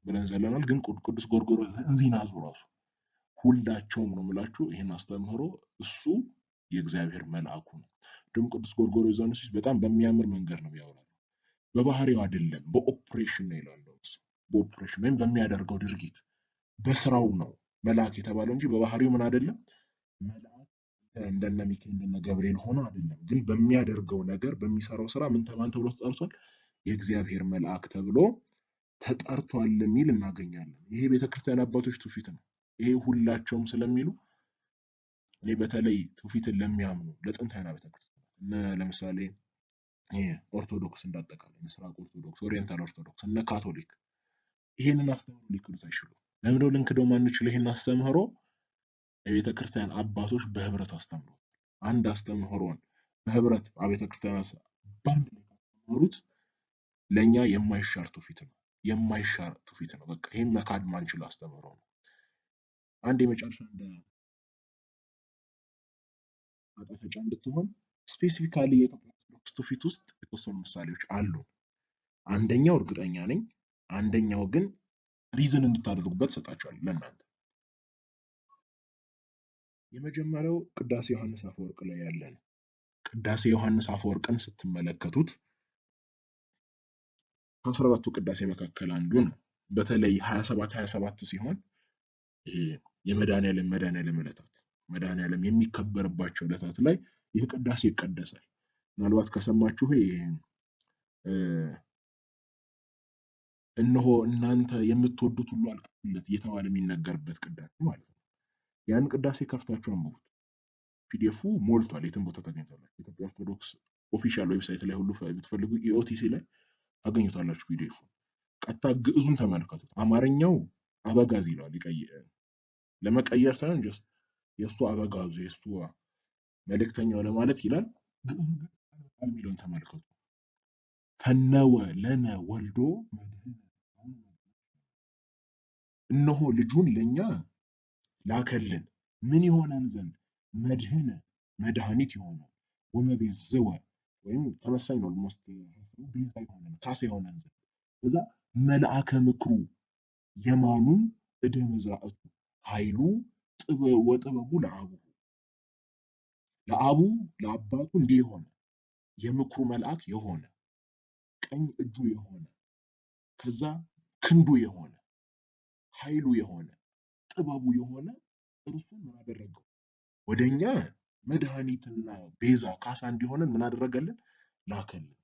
ብለን ዘለናል፣ ግን ቅዱስ ጎርጎሪዮስ እንዚናዙ ራሱ ሁላቸውም ነው የምላችሁ ይሄን አስተምህሮ እሱ የእግዚአብሔር መልአኩ ነው። ደግሞ ቅዱስ ጎርጎሪዮስ ዘኑሲስ በጣም በሚያምር መንገድ ነው ያወራው። በባህሪው አይደለም በኦፕሬሽን ነው ይላል እሱ። በኦፕሬሽን ወይም በሚያደርገው ድርጊት በስራው ነው መልአክ የተባለው እንጂ በባህሪው ምን አይደለም። መልአክ እንደነ ሚካኤል እንደነ ገብርኤል ሆኖ አይደለም፣ ግን በሚያደርገው ነገር በሚሰራው ስራ ምን ተብሎ ተጠርቷል? የእግዚአብሔር መልአክ ተብሎ ተጠርቷል የሚል እናገኛለን። ይሄ ቤተክርስቲያን አባቶች ትውፊት ነው። ይሄ ሁላቸውም ስለሚሉ እኔ በተለይ ትውፊትን ለሚያምኑ ለጥንታውያን ቤተክርስቲያን ለምሳሌ ኦርቶዶክስ እንዳጠቃላይ ምስራቅ ኦርቶዶክስ፣ ኦሪየንታል ኦርቶዶክስ እነ ካቶሊክ ይሄንን አስተምህሮ ሊክዱት አይችሉም። ለምን ነው ልንክደው ማንችለው? ይሄን አስተምህሮ የቤተ ክርስቲያን አባቶች በህብረት አስተምሮ አንድ አስተምህሮን በህብረት አቤተ ክርስቲያናት ባንድ ላይ አስተምሩት ለኛ የማይሻር ትውፊት ነው። የማይሻር ትውፊት ነው። በቃ ይሄን መካድ ማንችለው አስተምህሮ ነው። አንድ የመጨረሻ እንደ ማጣፈጫ እንድትሆን ስፔሲፊካሊ የኢትዮጵያ ኦርቶዶክስ ትውፊት ውስጥ የተወሰኑ ምሳሌዎች አሉ። አንደኛው እርግጠኛ ነኝ፣ አንደኛው ግን ሪዝን እንድታደርጉበት ሰጣችኋለሁ ለእናንተ። የመጀመሪያው ቅዳሴ ዮሐንስ አፈወርቅ ላይ ያለ ነው። ቅዳሴ ዮሐንስ አፈወርቅን ስትመለከቱት ከ14ቱ ቅዳሴ መካከል አንዱ ነው። በተለይ 27 ሲሆን ይሄ የመድኃኔዓለም ዕለታት መድኃኔዓለም የሚከበርባቸው ዕለታት ላይ ይህ ቅዳሴ ይቀደሳል። ምናልባት ከሰማችሁ እነሆ እናንተ የምትወዱት ሁሉ አልቅሱለት እየተባለ የሚነገርበት ቅዳሴ ማለት ነው። ያን ቅዳሴ ከፍታችሁ አንብቡት። ፒዲኤፉ ሞልቷል፣ የትም ቦታ ታገኙታላችሁ። ኢትዮጵያ ኦርቶዶክስ ኦፊሻል ዌብሳይት ላይ ሁሉ ብትፈልጉ ኢኦቲሲ ላይ ታገኙታላችሁ ፒዲኤፉ። ቀጥታ ግዕዙን ተመልከቱት። አማርኛው አበጋዝ ይለዋል፣ ለመቀየር ሳይሆን ጀስት የእሱ አበጋዙ የእሱ መልእክተኛው ለማለት ይላል። ግዕዙ ግን የሚለውን ተመልከቱ። ፈነወ ለነ ወልዶ መድህነ፣ እነሆ ልጁን ለኛ ላከልን ምን ይሆነን ዘንድ መድህነ መድኃኒት ይሆናል። ወመቤዝወ ወይም ተመሳኝ ነው ኦልሞስት ቤዛ ይሆነን ካሳ ይሆነን ዘንድ እዛ መልአከ ምክሩ የማኑ እደ መዝራእቱ ኃይሉ ወጥበቡ ለአቡሁ ለአባቱ እንዲህ የሆነ የምክሩ መልአክ የሆነ ቀኝ እጁ የሆነ ከዛ ክንዱ የሆነ ኃይሉ የሆነ ጥበቡ የሆነ እርሱን ምን አደረገው? ወደኛ መድኃኒትና ቤዛ ካሳ እንዲሆነን ምን አደረገልን? ላከልን።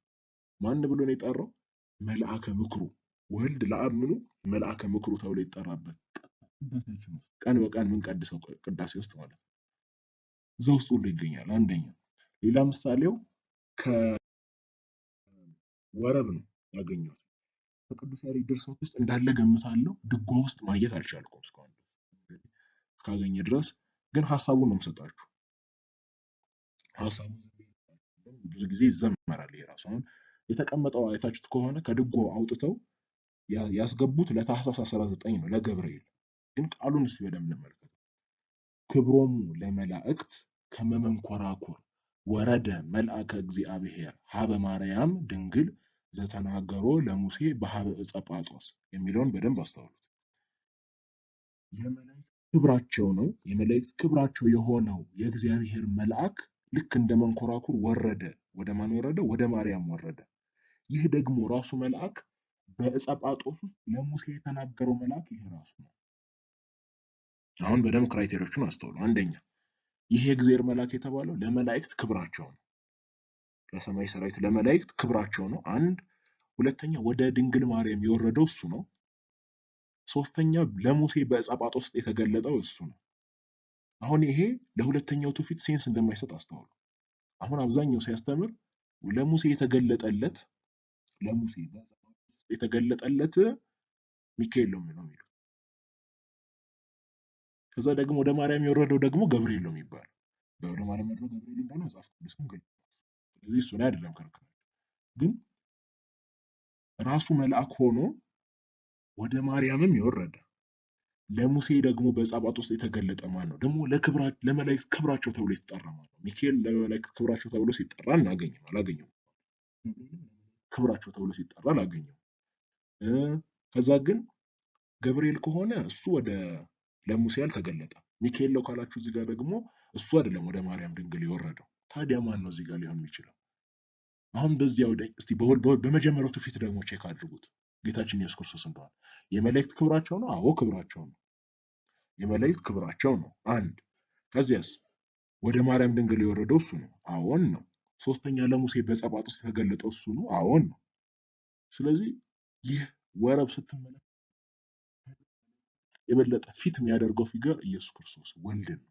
ማን ብሎ ነው የጠራው? መልአከ ምክሩ። ወልድ ለአብ ምኑ መልአከ ምክሩ ተብሎ ይጠራበት ቅዳሴያችን ውስጥ ቀን በቀን የምንቀድሰው ቅዳሴ ውስጥ ማለት ነው። እዛ ውስጥ ሁሉ ይገኛል። አንደኛ ሌላ ምሳሌው ከወረብ ነው ያገኘሁት። ከቅዱስ ያሬድ ድርሰት ውስጥ እንዳለ ገምታለሁ። ድጓ ውስጥ ማግኘት አልቻልኩም እስካሁን እስካገኘ ድረስ ግን ሀሳቡን ነው የምሰጣችሁ። ሀሳቡ ብዙ ጊዜ ይዘመራል። ይሄ ራሱ አሁን የተቀመጠው አይታችሁት ከሆነ ከድጓው አውጥተው ያስገቡት ለታህሳስ 19 ነው ለገብርኤል። ግን ቃሉን እስኪ በደንብ እንመልከት። ክብሮሙ ለመላእክት ከመመንኮራኩር ወረደ መልአከ እግዚአብሔር ሀበ ማርያም ድንግል ዘተናገሮ ለሙሴ በሀበ ዕፀ ጳጦስ የሚለውን በደንብ አስተውሉት። የመላእክት ክብራቸው ነው። የመላእክት ክብራቸው የሆነው የእግዚአብሔር መልአክ ልክ እንደ መንኮራኩር ወረደ። ወደ ማን ወረደ? ወደ ማርያም ወረደ። ይህ ደግሞ ራሱ መልአክ በዕፀ ጳጦስ ውስጥ ለሙሴ የተናገረው መልአክ ይሄ ራሱ ነው። አሁን በደንብ ክራይቴሪያዎቹን አስተውሉ። አንደኛ ይሄ የእግዚአብሔር መልአክ የተባለው ለመላእክት ክብራቸው ነው። ለሰማይ ሰራዊት ለመላእክት ክብራቸው ነው። አንድ ሁለተኛ ወደ ድንግል ማርያም የወረደው እሱ ነው። ሶስተኛ ለሙሴ በዕፀ ጳጦስ ውስጥ የተገለጠው እሱ ነው። አሁን ይሄ ለሁለተኛው ትውፊት ሴንስ እንደማይሰጥ አስተውሉ። አሁን አብዛኛው ሲያስተምር ለሙሴ የተገለጠለት ሚካኤል ነው የሚለው። ከዛ ደግሞ ወደ ማርያም የወረደው ደግሞ ገብርኤል ነው የሚባለው። ወደ ማርያም የወረደው ገብርኤል እንደሆነ መጽሐፍ ቅዱስም ገልጿል። ስለዚህ እሱ ላይ አይደለም ክርክር። ግን ራሱ መልአክ ሆኖ ወደ ማርያምም የወረደ ለሙሴ ደግሞ በዕፀ ጳጦስ ውስጥ የተገለጠ ማን ነው? ደግሞ ለመላእክት ክብራቸው ተብሎ የተጠራ ማን ነው? ሚካኤል ለመላእክት ክብራቸው ተብሎ ሲጠራ አላገኘው። ክብራቸው ተብሎ ሲጠራ አላገኘው። ከዛ ግን ገብርኤል ከሆነ እሱ ለሙሴ አልተገለጠም። ሚካኤል ነው ካላችሁ እዚህ ጋር ደግሞ እሱ አይደለም ወደ ማርያም ድንግል የወረደው። ታዲያ ማን ነው እዚህ ጋር ሊሆን የሚችለው? አሁን በዚያ እስቲ በመጀመሪያው ትውፊት ደግሞ ቼክ አድርጉት። ጌታችን ኢየሱስ ክርስቶስ እንደሆነ የመላእክት ክብራቸው ነው? አዎ ክብራቸው ነው። የመላእክት ክብራቸው ነው። አንድ ከዚያስ ወደ ማርያም ድንግል የወረደው እሱ ነው? አዎን ነው። ሶስተኛ ለሙሴ በዕፀ ጳጦስ የተገለጠው እሱ ነው? አዎን ነው። ስለዚህ ይህ ወረብ ስትመለከቱ የበለጠ ፊት የሚያደርገው ፊገር ኢየሱስ ክርስቶስ ወልድን ነው።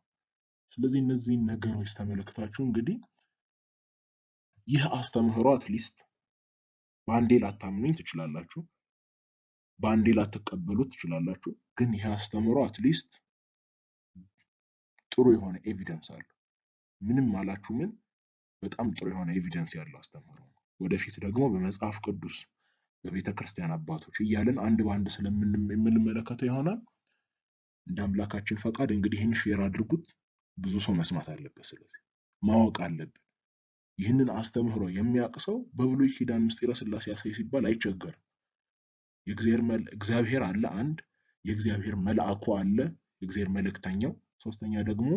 ስለዚህ እነዚህን ነገሮች ተመለከታችሁ እንግዲህ ይህ አስተምህሮ አትሊስት በአንዴ ላታምኑኝ ትችላላችሁ፣ በአንዴ ላትቀበሉት ትችላላችሁ። ግን ይህ አስተምህሮ አትሊስት ጥሩ የሆነ ኤቪደንስ አለው። ምንም አላችሁ ምን በጣም ጥሩ የሆነ ኤቪደንስ ያለው አስተምህሮ ነው። ወደፊት ደግሞ በመጽሐፍ ቅዱስ በቤተ ክርስቲያን አባቶች እያልን አንድ በአንድ የምንመለከተው ይሆናል። እንደ አምላካችን ፈቃድ እንግዲህ ይህን ሼር አድርጉት። ብዙ ሰው መስማት አለበት። ስለዚህ ማወቅ አለብን። ይህንን አስተምህሮ የሚያውቅ ሰው በብሉይ ኪዳን ምስጢረ ሥላሴ ያሳይ ሲባል አይቸገርም። እግዚአብሔር አለ አንድ፣ የእግዚአብሔር መልአኩ አለ፣ የእግዚአብሔር መልእክተኛው፣ ሶስተኛ ደግሞ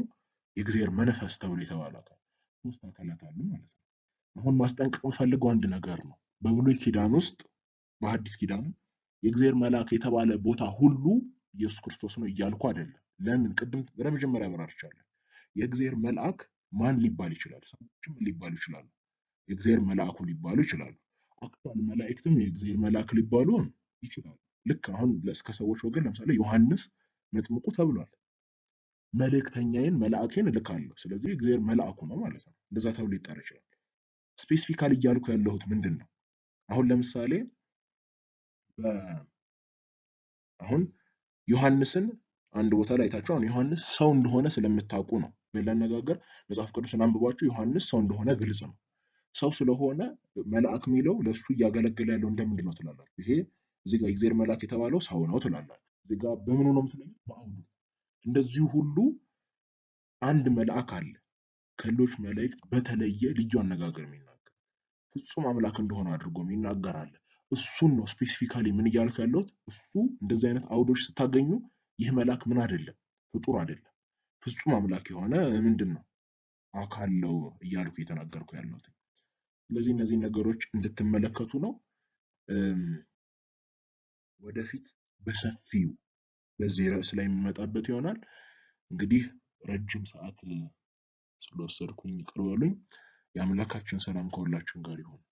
የእግዚአብሔር መንፈስ ተብሎ የተባለ አካል፣ ሶስት አካላት አሉ ማለት ነው። አሁን ማስጠንቀቅ የምፈልገው አንድ ነገር ነው። በብሉይ ኪዳን ውስጥ በሐዲስ ኪዳን የእግዚአብሔር መልአክ የተባለ ቦታ ሁሉ ኢየሱስ ክርስቶስ ነው እያልኩ አይደለም። ለምን? ቅድም በመጀመሪያ አብራርቻለሁ። የእግዚአብሔር መልአክ ማን ሊባል ይችላል? ሰዎችም ሊባሉ ይችላሉ። የእግዚአብሔር መልአኩ ሊባሉ ይችላሉ። አክቹዋሊ መላእክትም የእግዚአብሔር መልአክ ሊባሉ ይችላሉ። ልክ አሁን ከሰዎች ወገን ለምሳሌ ዮሐንስ መጥምቁ ተብሏል። መልእክተኛዬን መልአኬን እልካለሁ። ስለዚህ እግዚአብሔር መልአኩ ነው ማለት ነው። እንደዛ ተብሎ ሊጠራ ይችላል። ስፔሲፊካሊ እያልኩ ያለሁት ምንድን ነው? አሁን ለምሳሌ አሁን ዮሐንስን አንድ ቦታ ላይ አይታችሁ አሁን ዮሐንስ ሰው እንደሆነ ስለምታውቁ ነው። በሌላ አነጋገር መጽሐፍ ቅዱስን አንብባችሁ ዮሐንስ ሰው እንደሆነ ግልጽ ነው። ሰው ስለሆነ መልአክ የሚለው ለሱ እያገለገለ ያለው እንደምንድን ነው ትላላችሁ? ይሄ እዚህ ጋር የእግዚአብሔር መልአክ የተባለው ሰው ነው ትላላችሁ። እዚህ ጋር በምኑ ነው የምትለዩት? በአውዱ። እንደዚሁ ሁሉ አንድ መልአክ አለ ከሌሎች መላእክት በተለየ ልዩ አነጋገር የሚናገር ፍጹም አምላክ እንደሆነ አድርጎ የሚናገር አለ። እሱን ነው ስፔሲፊካሊ ምን እያልኩ ያለሁት። እሱ እንደዚህ አይነት አውዶች ስታገኙ ይህ መልአክ ምን አይደለም፣ ፍጡር አይደለም፣ ፍጹም አምላክ የሆነ ምንድን ነው አካል ነው እያልኩ እየተናገርኩ ያለሁት። ስለዚህ እነዚህን ነገሮች እንድትመለከቱ ነው። ወደፊት በሰፊው በዚህ ርዕስ ላይ የምመጣበት ይሆናል። እንግዲህ ረጅም ሰዓት ስለወሰድኩኝ ይቅር በሉኝ። የአምላካችን ሰላም ከሁላችን ጋር ይሁን።